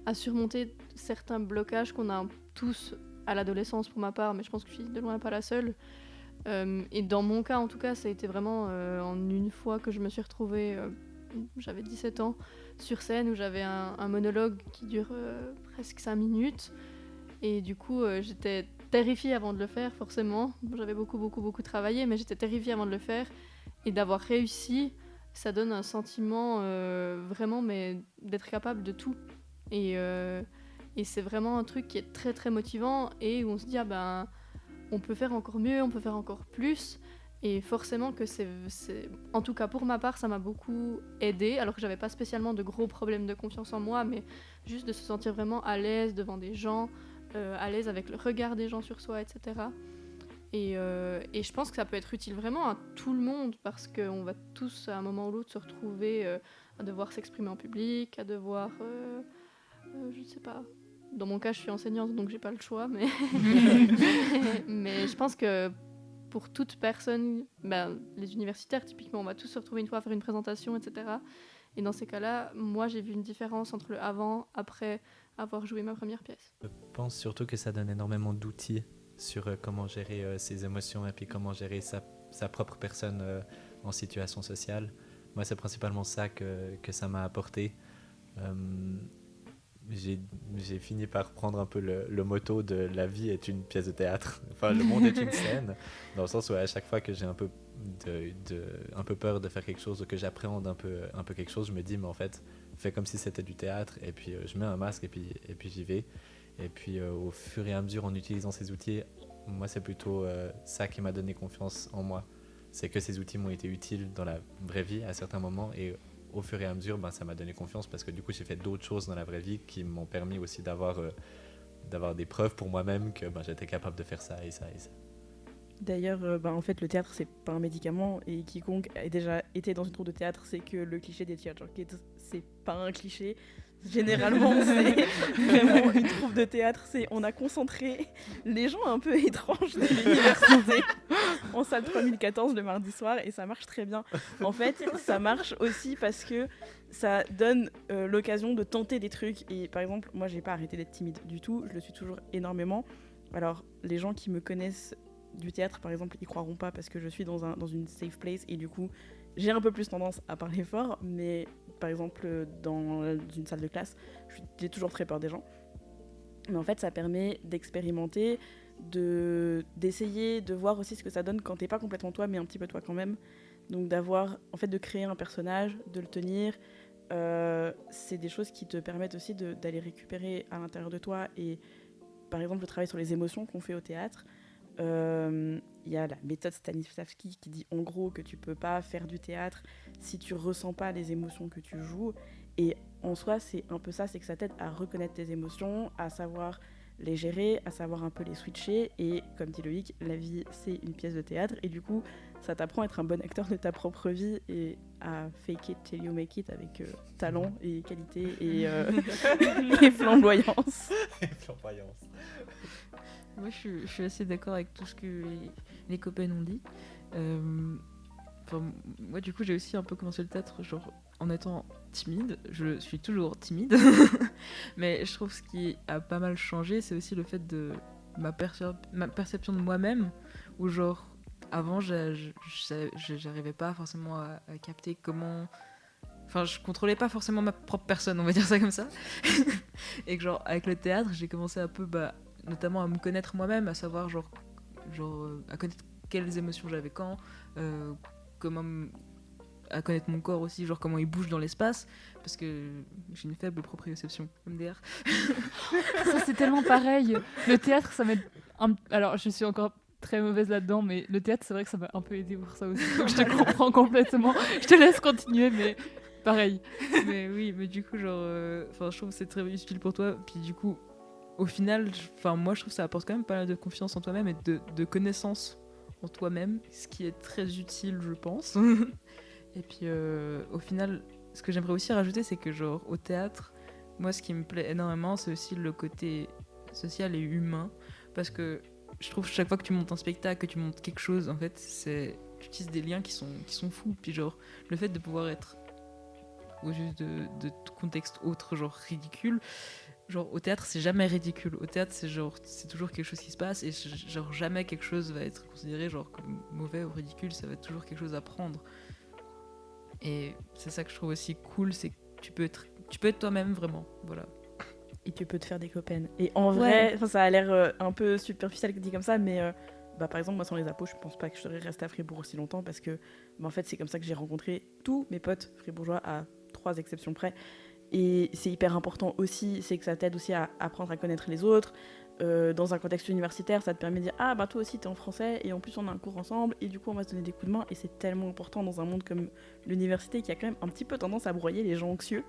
à surmonter certains blocages qu'on a tous à l'adolescence pour ma part, mais je pense que je suis de loin pas la seule. Et dans mon cas, en tout cas, ça a été vraiment en une fois que je me suis retrouvée, j'avais 17 ans, sur scène où j'avais un monologue qui dure presque 5 minutes. Et du coup, j'étais terrifiée avant de le faire, forcément. J'avais beaucoup travaillé, mais j'étais terrifiée avant de le faire. Et d'avoir réussi, ça donne un sentiment vraiment d'être capable de tout. Et c'est vraiment un truc qui est très très motivant et où on se dit on peut faire encore mieux, on peut faire encore plus. Et forcément que c'est... En tout cas pour ma part, ça m'a beaucoup aidée, alors que j'avais pas spécialement de gros problèmes de confiance en moi, mais juste de se sentir vraiment à l'aise devant des gens, à l'aise avec le regard des gens sur soi, etc. Et je pense que ça peut être utile vraiment à tout le monde, parce qu'on va tous à un moment ou l'autre se retrouver à devoir s'exprimer en public, à devoir... je ne sais pas. Dans mon cas, je suis enseignante, donc j'ai pas le choix, mais mais je pense que pour toute personne, les universitaires typiquement, on va tous se retrouver une fois à faire une présentation, etc. Et dans ces cas-là, moi, j'ai vu une différence entre le avant, après avoir joué ma première pièce. Je pense surtout que ça donne énormément d'outils sur comment gérer ses émotions et puis comment gérer sa propre personne en situation sociale. Moi, c'est principalement ça que ça m'a apporté. J'ai fini par prendre un peu le motto de la vie est une pièce de théâtre. Enfin, le monde est une scène, dans le sens où à chaque fois que j'ai un peu peur de faire quelque chose ou que j'appréhende un peu quelque chose, je me dis, mais en fait, fais comme si c'était du théâtre, et puis je mets un masque et puis j'y vais. Et puis au fur et à mesure, en utilisant ces outils, moi, c'est plutôt ça qui m'a donné confiance en moi. C'est que ces outils m'ont été utiles dans la vraie vie à certains moments, et au fur et à mesure, ça m'a donné confiance parce que du coup, j'ai fait d'autres choses dans la vraie vie qui m'ont permis aussi d'avoir des preuves pour moi-même que j'étais capable de faire ça et ça et ça. D'ailleurs, en fait, le théâtre, c'est pas un médicament, et quiconque a déjà été dans une troupe de théâtre sait que le cliché des theater kids, c'est pas un cliché. Généralement, c'est vraiment une troupe de théâtre, on a concentré les gens un peu étranges de l'université en salle 3014 le mardi soir, et ça marche très bien. En fait, ça marche aussi parce que ça donne l'occasion de tenter des trucs. Et par exemple, moi, j'ai pas arrêté d'être timide du tout, je le suis toujours énormément. Alors, les gens qui me connaissent du théâtre, par exemple, ils croiront pas parce que je suis dans une safe place, et du coup, j'ai un peu plus tendance à parler fort, mais par exemple, dans une salle de classe, j'ai toujours très peur des gens. Mais en fait, ça permet d'expérimenter, d'essayer, de voir aussi ce que ça donne quand t'es pas complètement toi, mais un petit peu toi quand même. Donc de créer un personnage, de le tenir, c'est des choses qui te permettent aussi d'aller récupérer à l'intérieur de toi. Et par exemple, le travail sur les émotions qu'on fait au théâtre, y a la méthode Stanislavski qui dit en gros que tu peux pas faire du théâtre si tu ressens pas les émotions que tu joues, et en soi c'est un peu ça, c'est que ça t'aide à reconnaître tes émotions, à savoir les gérer, à savoir un peu les switcher, et comme dit Loïc, la vie c'est une pièce de théâtre, et du coup ça t'apprend à être un bon acteur de ta propre vie et à fake it till you make it avec talent et qualité et, et flamboyance. Moi, je suis assez d'accord avec tout ce que les copains ont dit. Moi, du coup, j'ai aussi un peu commencé le théâtre genre, en étant timide. Je suis toujours timide. Mais je trouve ce qui a pas mal changé, c'est aussi le fait de ma perception de moi-même. Où, genre, avant, j'arrivais pas forcément à capter comment... Enfin, je contrôlais pas forcément ma propre personne, on va dire ça comme ça. Et que, genre, avec le théâtre, j'ai commencé un peu... notamment à me connaître moi-même, à savoir à connaître quelles émotions j'avais quand, à connaître mon corps aussi, genre comment il bouge dans l'espace, parce que j'ai une faible proprioception, MDR. Ça, c'est tellement pareil. Le théâtre, ça m'aide... Alors, je suis encore très mauvaise là-dedans, mais le théâtre, c'est vrai que ça m'a un peu aidé pour ça aussi. Donc, je te comprends complètement. Je te laisse continuer, mais pareil. Mais oui, mais du coup, je trouve que c'est très utile pour toi, puis du coup, au final, moi je trouve que ça apporte quand même pas mal de confiance en toi-même et de connaissance en toi-même, ce qui est très utile, je pense. Et puis au final, ce que j'aimerais aussi rajouter, c'est que genre au théâtre, moi ce qui me plaît énormément, c'est aussi le côté social et humain, parce que je trouve que chaque fois que tu montes un spectacle, que tu montes quelque chose, en fait, tu utilises des liens qui sont fous. Puis genre le fait de pouvoir être au juste de contexte autre, genre ridicule. Genre, au théâtre, c'est jamais ridicule. Au théâtre, c'est toujours quelque chose qui se passe, et genre, jamais quelque chose va être considéré genre comme mauvais ou ridicule. Ça va être toujours quelque chose à prendre. Et c'est ça que je trouve aussi cool, c'est que tu peux être toi-même, vraiment. Voilà. Et tu peux te faire des copains. Et en vrai, ça a l'air un peu superficiel dit comme ça, mais par exemple, moi, sans les apos, je pense pas que je serais restée à Fribourg aussi longtemps, parce que en fait, c'est comme ça que j'ai rencontré tous mes potes fribourgeois, à 3 exceptions près. Et c'est hyper important aussi, c'est que ça t'aide aussi à apprendre à connaître les autres. Dans un contexte universitaire, ça te permet de dire « Ah, toi aussi, t'es en français, et en plus, on a un cours ensemble, et du coup, on va se donner des coups de main. » Et c'est tellement important dans un monde comme l'université, qui a quand même un petit peu tendance à broyer les gens anxieux,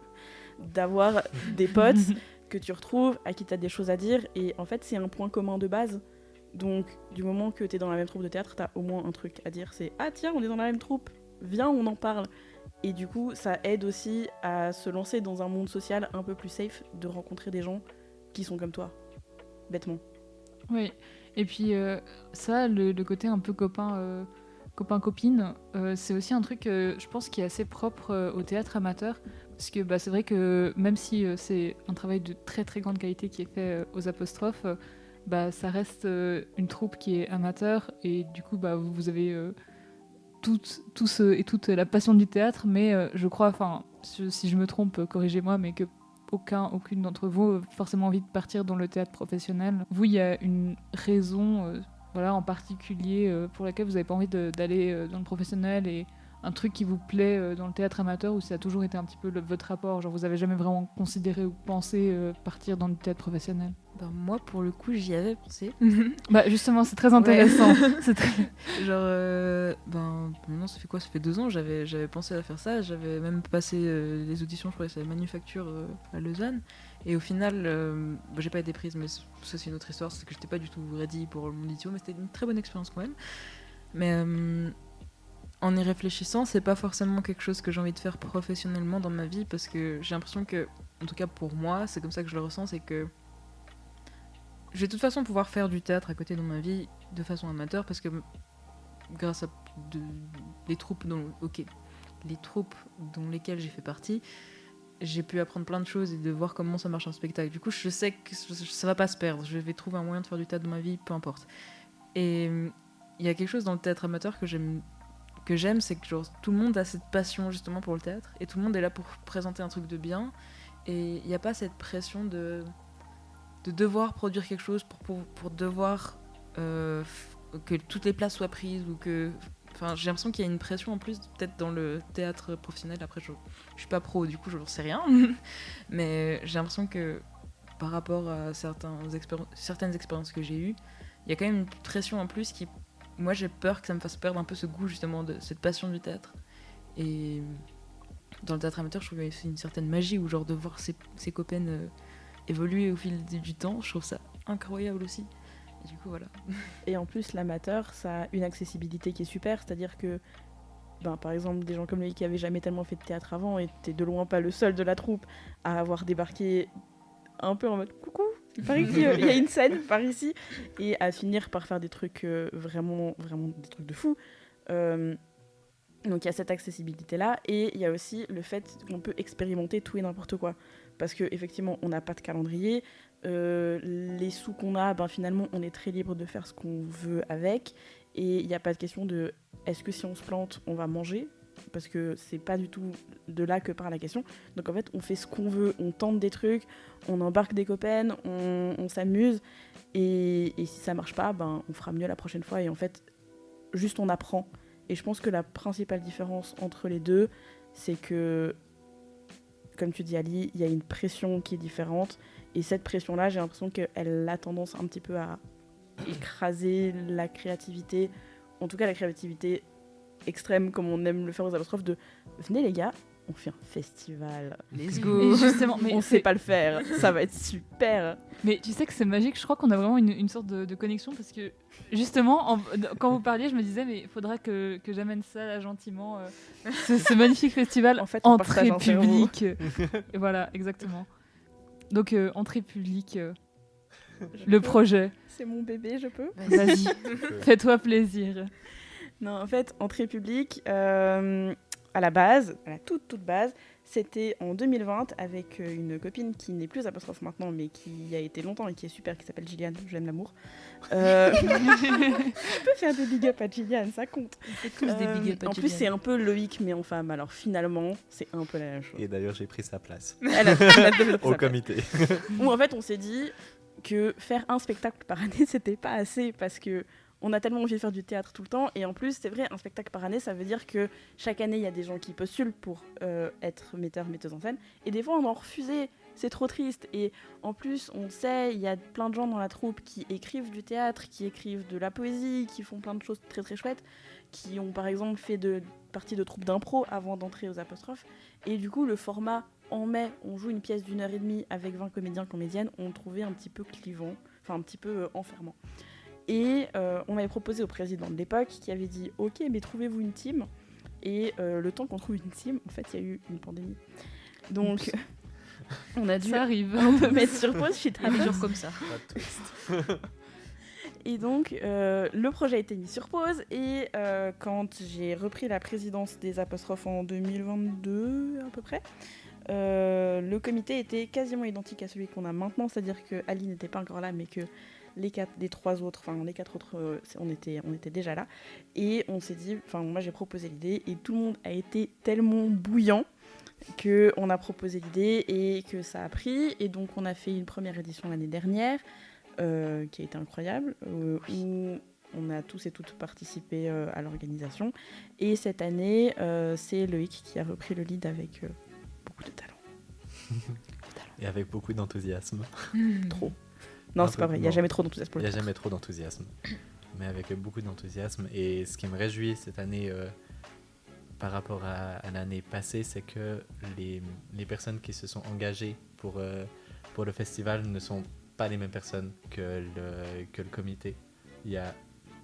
d'avoir des potes que tu retrouves, à qui t'as des choses à dire. Et en fait, c'est un point commun de base. Donc, du moment que t'es dans la même troupe de théâtre, t'as au moins un truc à dire. C'est « Ah, tiens, on est dans la même troupe, viens, on en parle. » Et du coup, ça aide aussi à se lancer dans un monde social un peu plus safe, de rencontrer des gens qui sont comme toi, bêtement. Oui, et puis ça, le côté un peu copain copains-copines, c'est aussi un truc, je pense, qui est assez propre au théâtre amateur. Parce que c'est vrai que même si c'est un travail de très très grande qualité qui est fait aux apostrophes, ça reste une troupe qui est amateur. Et du coup, vous avez tous et toute la passion du théâtre. Mais je crois, si je me trompe, corrigez-moi, mais que aucune d'entre vous a forcément envie de partir dans le théâtre professionnel. Vous, il y a une raison en particulier pour laquelle vous n'avez pas envie d'aller dans le professionnel, et un truc qui vous plaît dans le théâtre amateur, ou ça a toujours été un petit peu votre rapport, genre vous avez jamais vraiment considéré ou pensé partir dans le théâtre professionnel? Moi, pour le coup, j'y avais pensé. Justement, c'est très intéressant. Genre, maintenant, ça fait quoi? Ça fait 2 ans, j'avais pensé à faire ça. J'avais même passé les auditions, je crois que c'est la Manufacture à Lausanne. Et au final, j'ai pas été prise, mais ça, c'est une autre histoire. C'est que j'étais pas du tout ready pour le monde idiot, mais c'était une très bonne expérience quand même. Mais en y réfléchissant, c'est pas forcément quelque chose que j'ai envie de faire professionnellement dans ma vie, parce que j'ai l'impression que, en tout cas pour moi, c'est comme ça que je le ressens, c'est que je vais de toute façon pouvoir faire du théâtre à côté dans ma vie de façon amateur, parce que grâce à les troupes dont lesquelles j'ai fait partie, j'ai pu apprendre plein de choses et de voir comment ça marche un spectacle. Du coup, je sais que ça va pas se perdre. Je vais trouver un moyen de faire du théâtre dans ma vie, peu importe. Et il y a quelque chose dans le théâtre amateur que j'aime, c'est que genre, tout le monde a cette passion justement pour le théâtre, et tout le monde est là pour présenter un truc de bien, et il n'y a pas cette pression de devoir produire quelque chose pour devoir que toutes les places soient prises, ou que... Enfin, j'ai l'impression qu'il y a une pression en plus, peut-être dans le théâtre professionnel. Après, je suis pas pro, du coup, je n'en sais rien. Mais j'ai l'impression que par rapport à certaines expériences que j'ai eues, il y a quand même une pression en plus qui... Moi, j'ai peur que ça me fasse perdre un peu ce goût, justement, de cette passion du théâtre. Et dans le théâtre amateur, je trouve qu'il y a une certaine magie, où genre de voir ses copaines évoluer au fil du temps, je trouve ça incroyable aussi. Et du coup, voilà. Et en plus, l'amateur, ça a une accessibilité qui est super, c'est-à-dire que, par exemple, des gens comme lui qui n'avaient jamais tellement fait de théâtre avant étaient de loin pas le seul de la troupe à avoir débarqué un peu en mode coucou, il paraît qu'il y a une scène par ici, et à finir par faire des trucs vraiment des trucs de fou. Donc il y a cette accessibilité-là, et il y a aussi le fait qu'on peut expérimenter tout et n'importe quoi. Parce qu'effectivement, on n'a pas de calendrier. Les sous qu'on a, finalement, on est très libre de faire ce qu'on veut avec. Et il n'y a pas de question de est-ce que si on se plante, on va manger, parce que c'est pas du tout de là que part la question. Donc en fait, on fait ce qu'on veut, on tente des trucs, on embarque des copains, on s'amuse. Et si ça marche pas, on fera mieux la prochaine fois. Et en fait, juste on apprend. Et je pense que la principale différence entre les deux, c'est que, comme tu dis Ali, il y a une pression qui est différente. Et cette pression-là, j'ai l'impression qu'elle a tendance un petit peu à écraser la créativité. En tout cas, la créativité extrême, comme on aime le faire aux apostrophes, de « Venez les gars, on fait un festival. Let's go !» Et justement, mais on sait pas le faire, ça va être super. Mais tu sais que c'est magique, je crois qu'on a vraiment une sorte de connexion, parce que justement, quand vous parliez, je me disais, mais il faudra que j'amène ça là, gentiment, ce magnifique festival en fait, on entrée partage un publique. Et voilà, exactement. Donc, entrée publique, le projet. C'est mon bébé, je peux. Vas-y, fais-toi plaisir. Non, en fait, entrée publique, à la base, à la toute base, c'était en 2020 avec une copine qui n'est plus apostrophe maintenant, mais qui a été longtemps et qui est super, qui s'appelle Gilliane, j'aime l'amour. Je peux faire des big up à Gilliane, ça compte. On fait tous des big up à En plus, c'est un peu Loïc, mais en femme, alors finalement, c'est un peu la même chose. Et d'ailleurs, j'ai pris sa place Elle a au comité. Où en fait, on s'est dit que faire un spectacle par année, c'était pas assez, parce que on a tellement envie de faire du théâtre tout le temps, et en plus, c'est vrai, un spectacle par année, ça veut dire que chaque année, il y a des gens qui postulent pour être metteuse en scène, et des fois, on en refusait, c'est trop triste. Et en plus, on sait, il y a plein de gens dans la troupe qui écrivent du théâtre, qui écrivent de la poésie, qui font plein de choses très très chouettes, qui ont par exemple fait partie de troupes d'impro avant d'entrer aux apostrophes, et du coup, le format en mai, on joue une pièce d'1h30 avec 20 comédiens, comédiennes, on trouvait un petit peu clivant, enfin un petit peu enfermant. Et on avait proposé au président de l'époque, qui avait dit « Ok, mais trouvez-vous une team ?» Et le temps qu'on trouve une team, en fait, il y a eu une pandémie. Donc, on a dû Ça arrive. un peu mettre sur pause. des jours comme ça. Et donc, le projet a été mis sur pause. Et quand j'ai repris la présidence des apostrophes en 2022, à peu près, le comité était quasiment identique à celui qu'on a maintenant. C'est-à-dire que Ali n'était pas encore là, mais que les quatre autres, on était déjà là. Et on s'est dit, moi j'ai proposé l'idée et tout le monde a été tellement bouillant qu'on a proposé l'idée et que ça a pris. Et donc on a fait une première édition l'année dernière qui a été incroyable, où on a tous et toutes participé à l'organisation. Et cette année, c'est Loïc qui a repris le lead avec beaucoup de talent. Et avec beaucoup d'enthousiasme. Trop. Non, c'est pas vrai, il n'y a jamais trop d'enthousiasme. Il n'y a jamais trop d'enthousiasme, mais avec beaucoup d'enthousiasme. Et ce qui me réjouit cette année par rapport à l'année passée, c'est que les personnes qui se sont engagées pour le festival ne sont pas les mêmes personnes que le comité. Il y a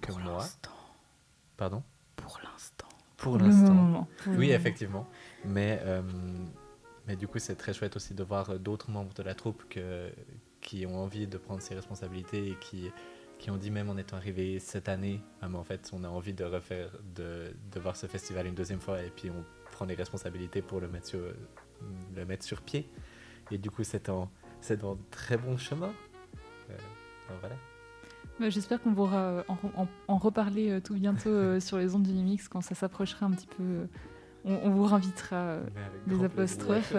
que Pour moi. l'instant. Pardon ? Pour l'instant. Pour Le l'instant. moment. Oui, effectivement. Mais du coup, c'est très chouette aussi de voir d'autres membres de la troupe qui ont envie de prendre ces responsabilités et qui ont dit, même en étant arrivés cette année, mais en fait, on a envie de voir ce festival une deuxième fois, et puis on prend les responsabilités pour le mettre sur pied. Et du coup, c'est dans très bon chemin. Voilà. Bah, j'espère qu'on pourra en reparler tout bientôt sur les ondes d'Unimix quand ça s'approchera un petit peu. On vous réinvitera des apostrophes.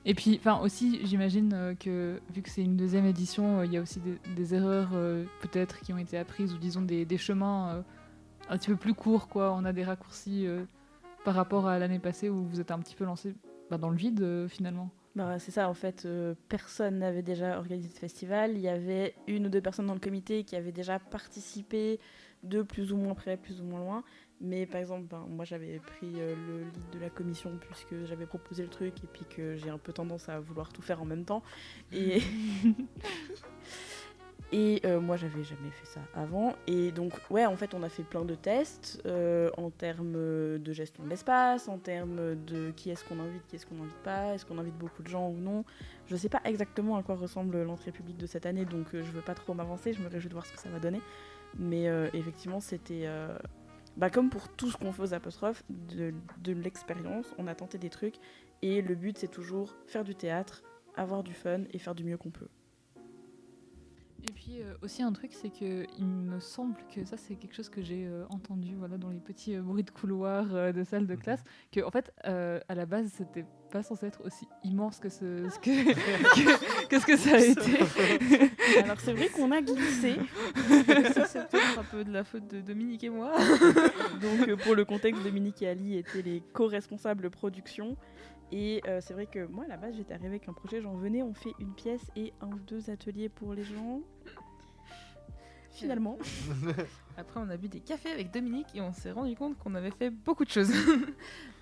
Et puis, aussi, j'imagine que vu que c'est une deuxième édition, il y a aussi des erreurs peut-être qui ont été apprises, ou disons des chemins un petit peu plus courts, quoi. On a des raccourcis par rapport à l'année passée où vous êtes un petit peu lancé dans le vide finalement. C'est ça, en fait, personne n'avait déjà organisé de festival. Il y avait 1 ou 2 personnes dans le comité qui avaient déjà participé de plus ou moins près, plus ou moins loin. Mais par exemple, moi j'avais pris le lead de la commission puisque j'avais proposé le truc et puis que j'ai un peu tendance à vouloir tout faire en même temps. Et, moi j'avais jamais fait ça avant. Et donc, en fait, on a fait plein de tests en termes de gestion de l'espace, en termes de qui est-ce qu'on invite, qui est-ce qu'on n'invite pas, est-ce qu'on invite beaucoup de gens ou non. Je sais pas exactement à quoi ressemble l'entrée publique de cette année, donc je veux pas trop m'avancer, je me réjouis de voir ce que ça va donner. Mais effectivement, c'était... comme pour tout ce qu'on fait aux apostrophes, de l'expérience, on a tenté des trucs et le but c'est toujours faire du théâtre, avoir du fun et faire du mieux qu'on peut. Et puis aussi un truc, c'est que il me semble que ça c'est quelque chose que j'ai entendu dans les petits bruits de couloir de salle de classe, que en fait à la base c'était pas censé être aussi immense que ce que ça a été. Alors c'est vrai qu'on a glissé. Ça, c'est peut-être un peu de la faute de Dominique et moi. Donc pour le contexte, Dominique et Ali étaient les co-responsables production. Et c'est vrai que moi à la base j'étais arrivée avec un projet, venez on fait une pièce et 1 ou 2 ateliers pour les gens. Finalement. Après, on a bu des cafés avec Dominique et on s'est rendu compte qu'on avait fait beaucoup de choses.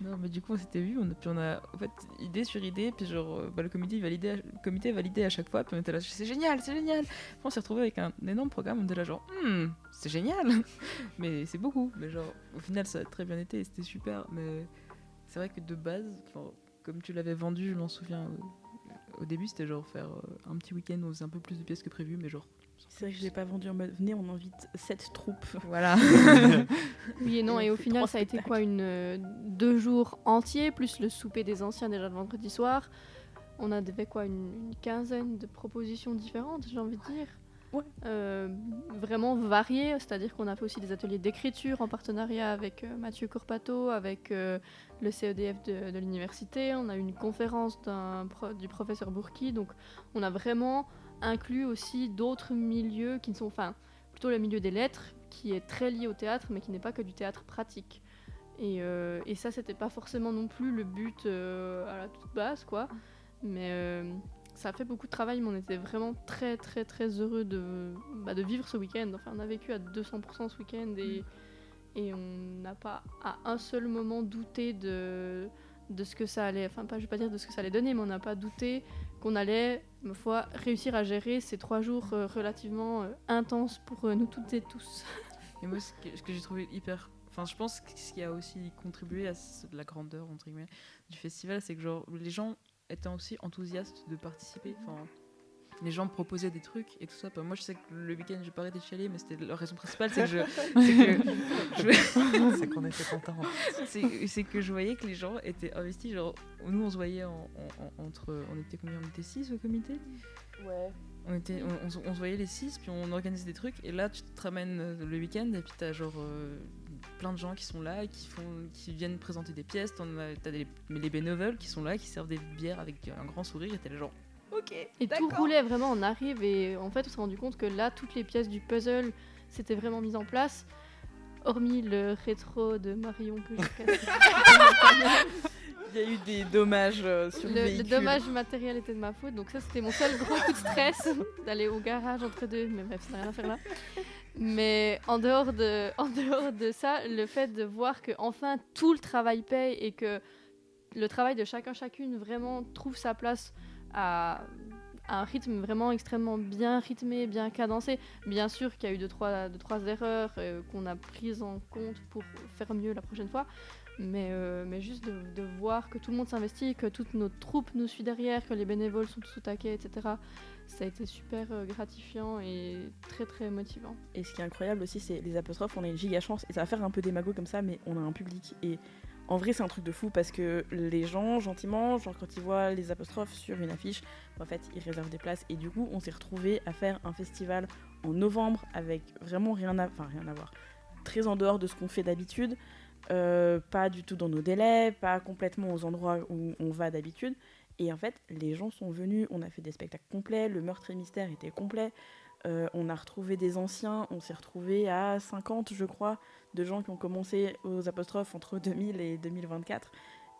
Non, mais du coup, on s'était vu, on a en fait idée sur idée, puis le comité validait à chaque fois, puis on était là, c'est génial, c'est génial. Après, on s'est retrouvé avec un énorme programme, on était là c'est génial, mais c'est beaucoup. Mais au final, ça a très bien été, et c'était super. Mais c'est vrai que de base, comme tu l'avais vendu, je m'en souviens. Au début, c'était faire un petit week-end où on faisait un peu plus de pièces que prévu, mais c'est vrai que je l'ai pas vendu en mode venez on invite 7 troupes. Voilà. Oui et non, et au final ça a été quoi, 2 jours entiers plus le souper des anciens déjà le vendredi soir. On avait quoi, une quinzaine de propositions différentes, j'ai envie de dire. Ouais. Vraiment variées, c'est-à-dire qu'on a fait aussi des ateliers d'écriture en partenariat avec Mathieu Corpato, avec le CEDF de l'université. On a eu une conférence du professeur Bourki, donc on a vraiment inclut aussi d'autres milieux qui ne sont, plutôt le milieu des lettres, qui est très lié au théâtre, mais qui n'est pas que du théâtre pratique. Et ça, c'était pas forcément non plus le but à la toute base, quoi. Mais ça a fait beaucoup de travail, mais on était vraiment très, très, très heureux de vivre ce week-end. Enfin, on a vécu à 200% ce week-end et on n'a pas à un seul moment douté de ce que ça allait, je vais pas dire de ce que ça allait donner, mais on n'a pas douté qu'on allait, ma foi, réussir à gérer ces 3 jours relativement intenses pour nous toutes et tous. Et moi, ce que j'ai trouvé hyper... je pense que ce qui a aussi contribué à la grandeur, entre guillemets, du festival, c'est que les gens étaient aussi enthousiastes de participer. les gens me proposaient des trucs et tout ça. Bah, moi, je sais que le week-end, j'ai pas arrêté de chialer, mais c'était la raison principale, c'est que C'est qu'on était contents. c'est que je voyais que les gens étaient investis. Genre, nous, on se voyait entre... On était combien? On était 6 au comité. Ouais. On se voyait les 6, puis on organisait des trucs. Et là, tu te ramènes le week-end, et puis t'as genre plein de gens qui sont là, qui viennent présenter des pièces. T'as les bénévoles qui sont là, qui servent des bières avec un grand sourire. Et t'es là genre, ok, Et d'accord. tout roulait vraiment, on arrive et en fait on s'est rendu compte que là toutes les pièces du puzzle s'étaient vraiment mises en place, hormis le rétro de Marion que j'ai cassé. Il y a eu des dommages sur le Le véhicule. dommage matériel était de ma faute, donc ça c'était mon seul gros coup de stress d'aller au garage entre deux, mais bref, ça n'a rien à faire là. Mais en dehors de ça, le fait de voir que enfin tout le travail paye et que le travail de chacune vraiment trouve sa place à un rythme vraiment extrêmement bien rythmé, bien cadencé. Bien sûr qu'il y a eu deux, trois erreurs qu'on a prises en compte pour faire mieux la prochaine fois. Mais juste de voir que tout le monde s'investit, que toute notre troupe nous suit derrière, que les bénévoles sont tous au taquet, etc. Ça a été super gratifiant et très très motivant. Et ce qui est incroyable aussi, c'est les apostrophes, on a une giga chance, et ça va faire un peu démago comme ça, mais on a un public. Et en vrai, c'est un truc de fou parce que les gens, gentiment, genre quand ils voient les apostrophes sur une affiche, en fait, ils réservent des places. Et du coup, on s'est retrouvés à faire un festival en novembre avec vraiment rien à voir. Très en dehors de ce qu'on fait d'habitude, pas du tout dans nos délais, pas complètement aux endroits où on va d'habitude. Et en fait, les gens sont venus, on a fait des spectacles complets, le meurtre et mystère était complet. On a retrouvé des anciens, on s'est retrouvé à 50, je crois, de gens qui ont commencé aux apostrophes entre 2000 et 2024.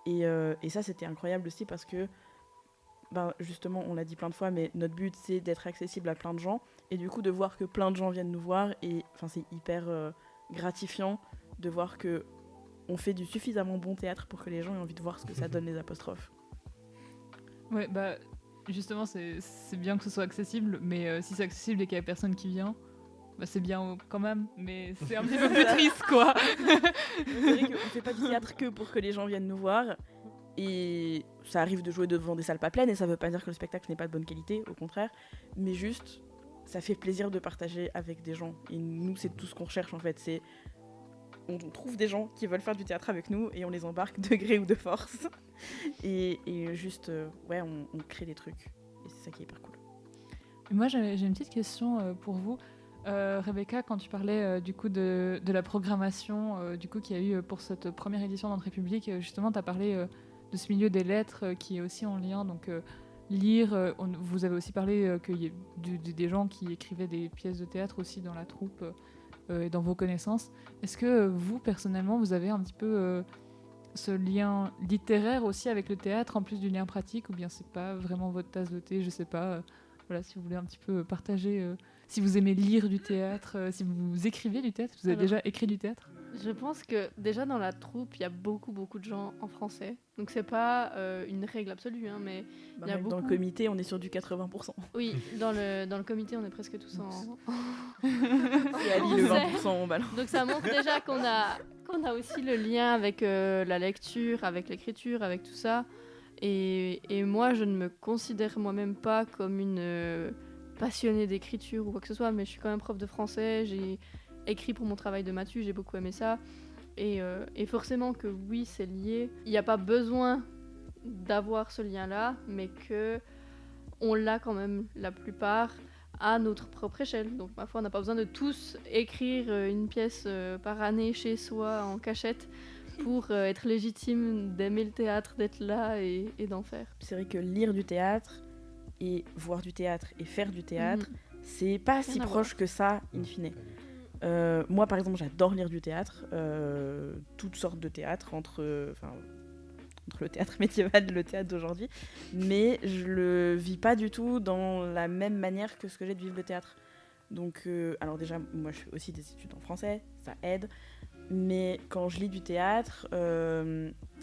Et ça, c'était incroyable aussi parce que, justement, on l'a dit plein de fois, mais notre but, c'est d'être accessible à plein de gens. Et du coup, de voir que plein de gens viennent nous voir, et c'est hyper gratifiant de voir que on fait du suffisamment bon théâtre pour que les gens aient envie de voir ce que ça donne les apostrophes. Ouais, bah justement, c'est bien que ce soit accessible, mais si c'est accessible et qu'il y a personne qui vient, bah c'est bien quand même, mais c'est un petit peu plus triste, quoi. C'est vrai qu'on fait pas du théâtre que pour que les gens viennent nous voir, et ça arrive de jouer devant des salles pas pleines, et ça veut pas dire que le spectacle n'est pas de bonne qualité, au contraire, mais juste, ça fait plaisir de partager avec des gens, et nous, c'est tout ce qu'on recherche en fait, c'est on trouve des gens qui veulent faire du théâtre avec nous et on les embarque de gré ou de force. Et juste, on crée des trucs. Et c'est ça qui est hyper cool. Moi, j'ai une petite question pour vous. Rebecca, quand tu parlais du coup de la programmation du coup qu'il y a eu pour cette première édition d'Entrée publique, justement, tu as parlé de ce milieu des lettres qui est aussi en lien. Donc, lire, vous avez aussi parlé qu'il y a des gens qui écrivaient des pièces de théâtre aussi dans la troupe et dans vos connaissances. Est-ce que vous, personnellement, vous avez un petit peu ce lien littéraire aussi avec le théâtre, en plus du lien pratique, ou bien c'est pas vraiment votre tasse de thé, je sais pas. Voilà, si vous voulez un petit peu partager, si vous aimez lire du théâtre, si vous écrivez du théâtre, vous avez déjà écrit du théâtre? Je pense que déjà dans la troupe, il y a beaucoup de gens en français. Donc c'est pas une règle absolue, hein, mais il y a Même beaucoup... dans le comité, on est sur du 80%. Oui, dans le comité, on est presque tous en... Et Ali, le 20%, on balance. Donc ça montre déjà qu'on a aussi le lien avec la lecture, avec l'écriture, avec tout ça. Et moi, je ne me considère moi-même pas comme une passionnée d'écriture ou quoi que ce soit, mais je suis quand même prof de français, j'ai écrit pour mon travail de Mathieu, j'ai beaucoup aimé ça. Et forcément que oui, c'est lié. Il n'y a pas besoin d'avoir ce lien-là, mais que on l'a quand même la plupart à notre propre échelle. Donc ma foi, on n'a pas besoin de tous écrire une pièce par année chez soi en cachette pour être légitime d'aimer le théâtre, d'être là et d'en faire. C'est vrai que lire du théâtre et voir du théâtre et faire du théâtre, c'est pas si à proche que ça, in fine. Moi, par exemple, j'adore lire du théâtre, toutes sortes de théâtre, entre le théâtre médiéval et le théâtre d'aujourd'hui, mais je le vis pas du tout dans la même manière que ce que j'ai de vivre le théâtre. Donc, alors déjà, moi, je fais aussi des études en français, ça aide, mais quand je lis du théâtre,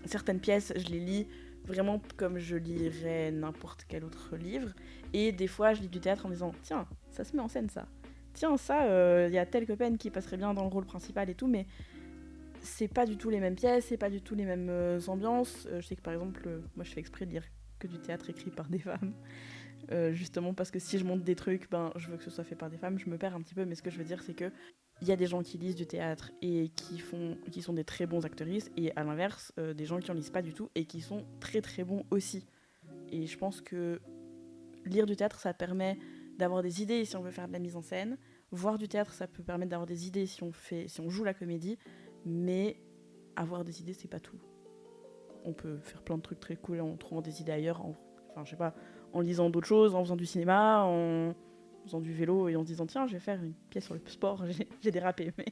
certaines pièces, je les lis vraiment comme je lirais n'importe quel autre livre, et des fois, je lis du théâtre en me disant « Tiens, ça se met en scène, ça !» Tiens, ça, y a telle copaine qui passerait bien dans le rôle principal et tout, mais c'est pas du tout les mêmes pièces, c'est pas du tout les mêmes ambiances. Je sais que par exemple, moi je fais exprès de lire que du théâtre écrit par des femmes. Justement parce que si je monte des trucs, je veux que ce soit fait par des femmes, je me perds un petit peu, mais ce que je veux dire c'est que il y a des gens qui lisent du théâtre et qui sont des très bons actrices, et à l'inverse, des gens qui en lisent pas du tout et qui sont très très bons aussi. Et je pense que lire du théâtre, ça permet d'avoir des idées si on veut faire de la mise en scène. Voir du théâtre, ça peut permettre d'avoir des idées si on joue la comédie, mais avoir des idées, c'est pas tout. On peut faire plein de trucs très cool en trouvant des idées ailleurs, en lisant d'autres choses, en faisant du cinéma, en faisant du vélo et en se disant tiens, je vais faire une pièce sur le sport, j'ai dérapé, mais...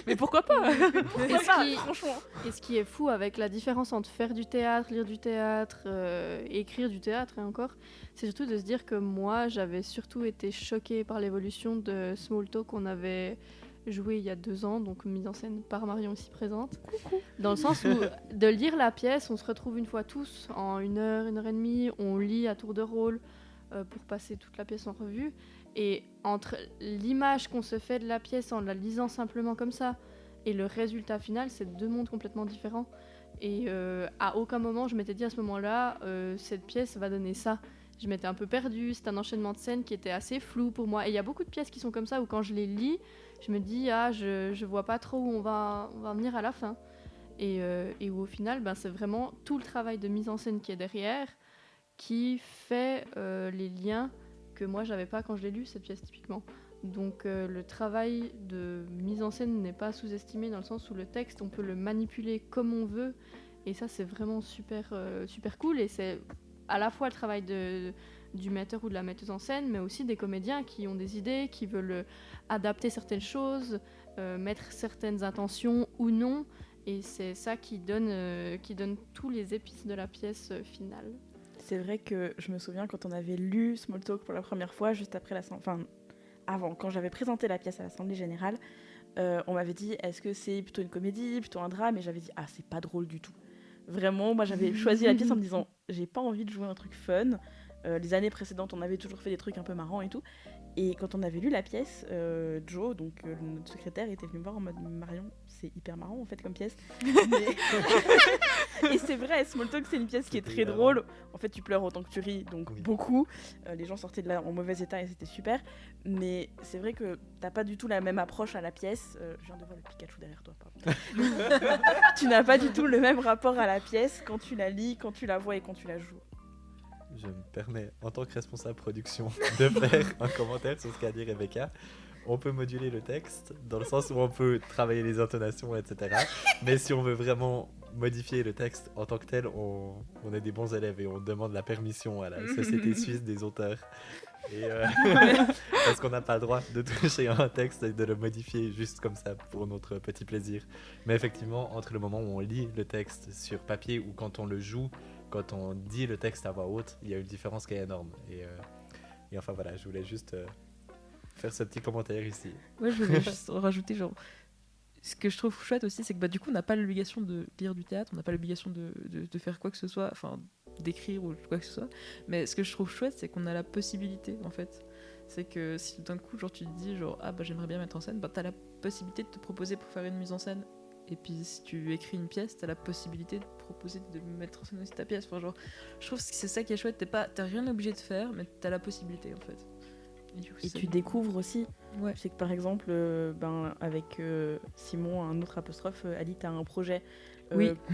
Mais pourquoi pas? Franchement. Et ce qui est fou avec la différence entre faire du théâtre, lire du théâtre, écrire du théâtre et encore, c'est surtout de se dire que moi, j'avais surtout été choquée par l'évolution de Smalltalk qu'on avait joué il y a 2 ans, donc mise en scène par Marion ici présente. Coucou. Dans le sens où de lire la pièce, on se retrouve une fois tous en 1 heure, 1 heure et demie, on lit à tour de rôle pour passer toute la pièce en revue. Et entre l'image qu'on se fait de la pièce en la lisant simplement comme ça et le résultat final, c'est 2 mondes complètement différents. Et à aucun moment je m'étais dit à ce moment-là, cette pièce va donner ça. Je m'étais un peu perdue, c'est un enchaînement de scènes qui était assez flou pour moi. Et il y a beaucoup de pièces qui sont comme ça où quand je les lis, je me dis je vois pas trop où on va venir à la fin. Et où au final, c'est vraiment tout le travail de mise en scène qui est derrière qui fait les liens que moi j'avais pas quand je l'ai lu cette pièce typiquement. Donc le travail de mise en scène n'est pas sous-estimé dans le sens où le texte on peut le manipuler comme on veut et ça c'est vraiment super cool et c'est à la fois le travail du metteur ou de la metteuse en scène mais aussi des comédiens qui ont des idées, qui veulent adapter certaines choses, mettre certaines intentions ou non et c'est ça qui donne tous les épices de la pièce finale. C'est vrai que je me souviens quand on avait lu Smalltalk pour la première fois, juste après avant, quand j'avais présenté la pièce à l'Assemblée Générale, on m'avait dit est-ce que c'est plutôt une comédie, plutôt un drame, et j'avais dit c'est pas drôle du tout. Vraiment, moi j'avais choisi la pièce en me disant j'ai pas envie de jouer un truc fun. Les années précédentes, on avait toujours fait des trucs un peu marrants et tout. Et quand on avait lu la pièce, Joe, donc notre secrétaire, était venu me voir en mode Marion, c'est hyper marrant en fait comme pièce. Et c'est vrai, Smalltalk, c'est une pièce qui est très drôle. En fait, tu pleures autant que tu ris, donc beaucoup. Les gens sortaient de là en mauvais état et c'était super. Mais c'est vrai que t'as pas du tout la même approche à la pièce. Je viens de voir le Pikachu derrière toi, pardon. Tu n'as pas du tout le même rapport à la pièce quand tu la lis, quand tu la vois et quand tu la joues. Je me permets, en tant que responsable production, de faire un commentaire sur ce qu'a dit Rebecca. On peut moduler le texte, dans le sens où on peut travailler les intonations, etc. Mais si on veut vraiment modifier le texte en tant que tel, on est des bons élèves et on demande la permission à la Société Suisse des auteurs. Et parce qu'on n'a pas le droit de toucher un texte et de le modifier juste comme ça pour notre petit plaisir. Mais effectivement, entre le moment où on lit le texte sur papier ou quand on le joue, quand on dit le texte à voix haute, il y a une différence qui est énorme. Et enfin voilà, je voulais juste faire ce petit commentaire ici. Ouais, je voulais juste rajouter ce que je trouve chouette aussi, c'est que du coup on n'a pas l'obligation de lire du théâtre, on n'a pas l'obligation de faire quoi que ce soit, enfin d'écrire ou quoi que ce soit, mais ce que je trouve chouette c'est qu'on a la possibilité en fait. C'est que si d'un coup tu te dis j'aimerais bien mettre en scène, t'as la possibilité de te proposer pour faire une mise en scène. Et puis si tu écris une pièce, t'as la possibilité de proposer de mettre en scène aussi ta pièce. Enfin, je trouve que c'est ça qui est chouette, t'as rien obligé de faire, mais t'as la possibilité en fait. Et tu découvres aussi. Ouais. Je sais que par exemple, avec Simon, un autre apostrophe, Ali, t'as un projet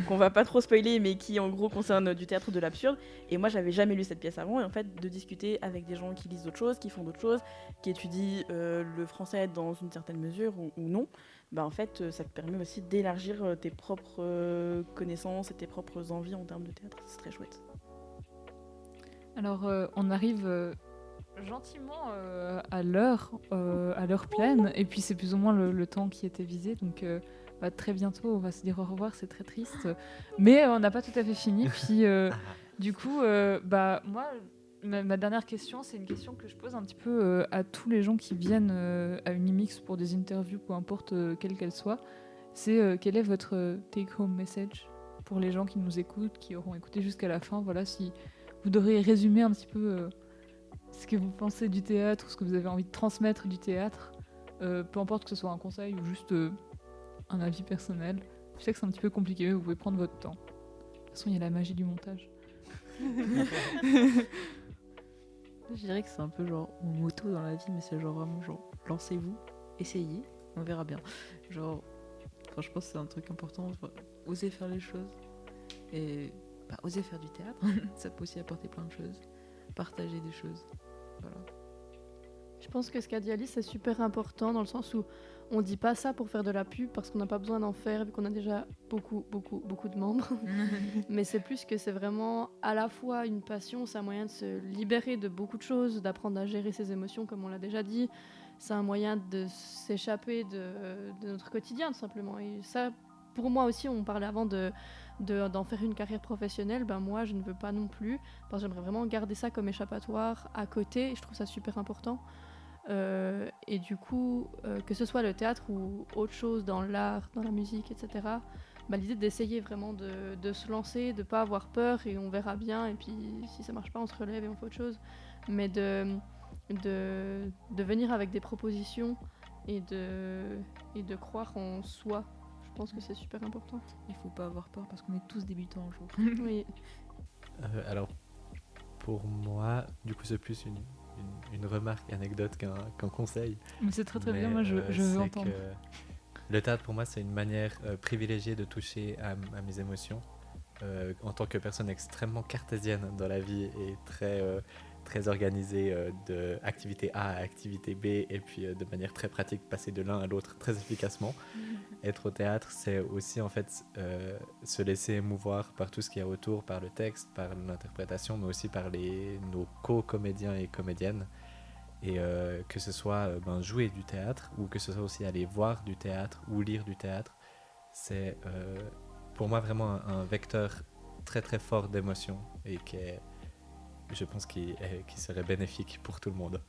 qu'on va pas trop spoiler, mais qui en gros concerne du théâtre de l'absurde. Et moi, j'avais jamais lu cette pièce avant. Et en fait, de discuter avec des gens qui lisent d'autres choses, qui font d'autres choses, qui étudient le français dans une certaine mesure ou non, en fait, ça te permet aussi d'élargir tes propres connaissances et tes propres envies en termes de théâtre. C'est très chouette. Alors, on arrive gentiment à l'heure pleine, et puis c'est plus ou moins le temps qui était visé, donc très bientôt on va se dire au revoir, c'est très triste, mais on n'a pas tout à fait fini. Puis du coup, moi, ma dernière question, c'est une question que je pose un petit peu à tous les gens qui viennent à Unimix pour des interviews, peu importe quelle qu'elle soit. C'est quel est votre take-home message pour les gens qui nous écoutent, qui auront écouté jusqu'à la fin. Voilà, si vous devriez résumer un petit peu ce que vous pensez du théâtre, ou ce que vous avez envie de transmettre du théâtre, peu importe que ce soit un conseil ou juste un avis personnel. Je sais que c'est un petit peu compliqué, mais vous pouvez prendre votre temps. De toute façon, il y a la magie du montage. Je dirais que c'est un peu genre mon motto dans la vie, mais c'est genre vraiment genre lancez-vous, essayez, on verra bien. Genre, enfin, je pense que c'est un truc important, oser faire les choses et oser faire du théâtre, ça peut aussi apporter plein de choses, partager des choses, voilà. Je pense que ce qu'a dit Alice, c'est super important dans le sens où on dit pas ça pour faire de la pub parce qu'on n'a pas besoin d'en faire vu qu'on a déjà beaucoup de membres. Mais c'est plus que c'est vraiment à la fois une passion, c'est un moyen de se libérer de beaucoup de choses, d'apprendre à gérer ses émotions comme on l'a déjà dit. C'est un moyen de s'échapper de notre quotidien tout simplement. Et ça, pour moi aussi, on parlait avant d'en faire une carrière professionnelle. Ben moi, je ne veux pas non plus parce que j'aimerais vraiment garder ça comme échappatoire à côté. Et je trouve ça super important. Et du coup, que ce soit le théâtre ou autre chose dans l'art, dans la musique, etc., l'idée d'essayer vraiment de se lancer, de ne pas avoir peur et on verra bien. Et puis si ça ne marche pas, on se relève et on fait autre chose. Mais de venir avec des propositions et de croire en soi, je pense que c'est super important. Il faut pas avoir peur parce qu'on est tous débutants un jour. Oui. Alors, pour moi, du coup, c'est plus une remarque, anecdote qu'un conseil. Mais c'est très bien, moi je veux entendre. Le théâtre pour moi c'est une manière privilégiée de toucher à mes émotions. En tant que personne extrêmement cartésienne dans la vie et très organisée de activité A à activité B et puis de manière très pratique passer de l'un à l'autre très efficacement. Être au théâtre c'est aussi en fait se laisser émouvoir par tout ce qu'il y a autour, par le texte, par l'interprétation mais aussi par nos co-comédiens et comédiennes. Et que ce soit jouer du théâtre ou que ce soit aussi aller voir du théâtre ou lire du théâtre, c'est pour moi vraiment un vecteur très très fort d'émotion et je pense qui serait bénéfique pour tout le monde.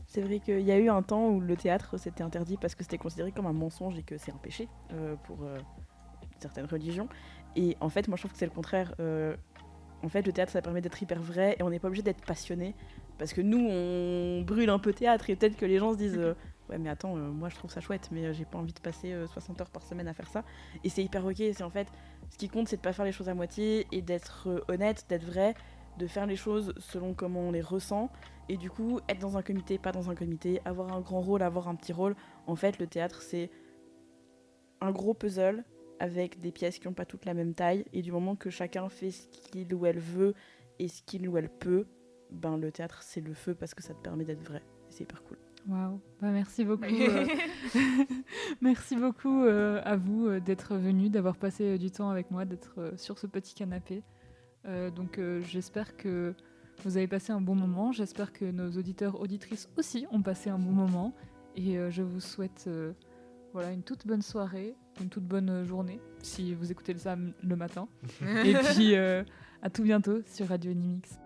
C'est vrai qu'il y a eu un temps où le théâtre c'était interdit parce que c'était considéré comme un mensonge et que c'est un péché pour certaines religions. Et en fait, moi je trouve que c'est le contraire. En fait, le théâtre ça permet d'être hyper vrai et on n'est pas obligé d'être passionné. Parce que nous, on brûle un peu théâtre et peut-être que les gens se disent ouais, mais attends, moi je trouve ça chouette, mais j'ai pas envie de passer 60 heures par semaine à faire ça. Et c'est hyper ok. C'est en fait, ce qui compte, c'est de pas faire les choses à moitié et d'être honnête, d'être vrai, de faire les choses selon comment on les ressent. Et du coup, être dans un comité, pas dans un comité, avoir un grand rôle, avoir un petit rôle. En fait, le théâtre, c'est un gros puzzle avec des pièces qui n'ont pas toutes la même taille. Et du moment que chacun fait ce qu'il ou elle veut et ce qu'il ou elle peut, le théâtre c'est le feu parce que ça te permet d'être vrai et c'est hyper cool. Waouh, merci beaucoup. Merci beaucoup à vous d'être venus, d'avoir passé du temps avec moi, d'être sur ce petit canapé. Donc j'espère que vous avez passé un bon moment, j'espère que nos auditeurs, auditrices aussi ont passé un bon moment et je vous souhaite une toute bonne soirée, une toute bonne journée si vous écoutez ça le matin. Et puis à tout bientôt sur Radio Animix.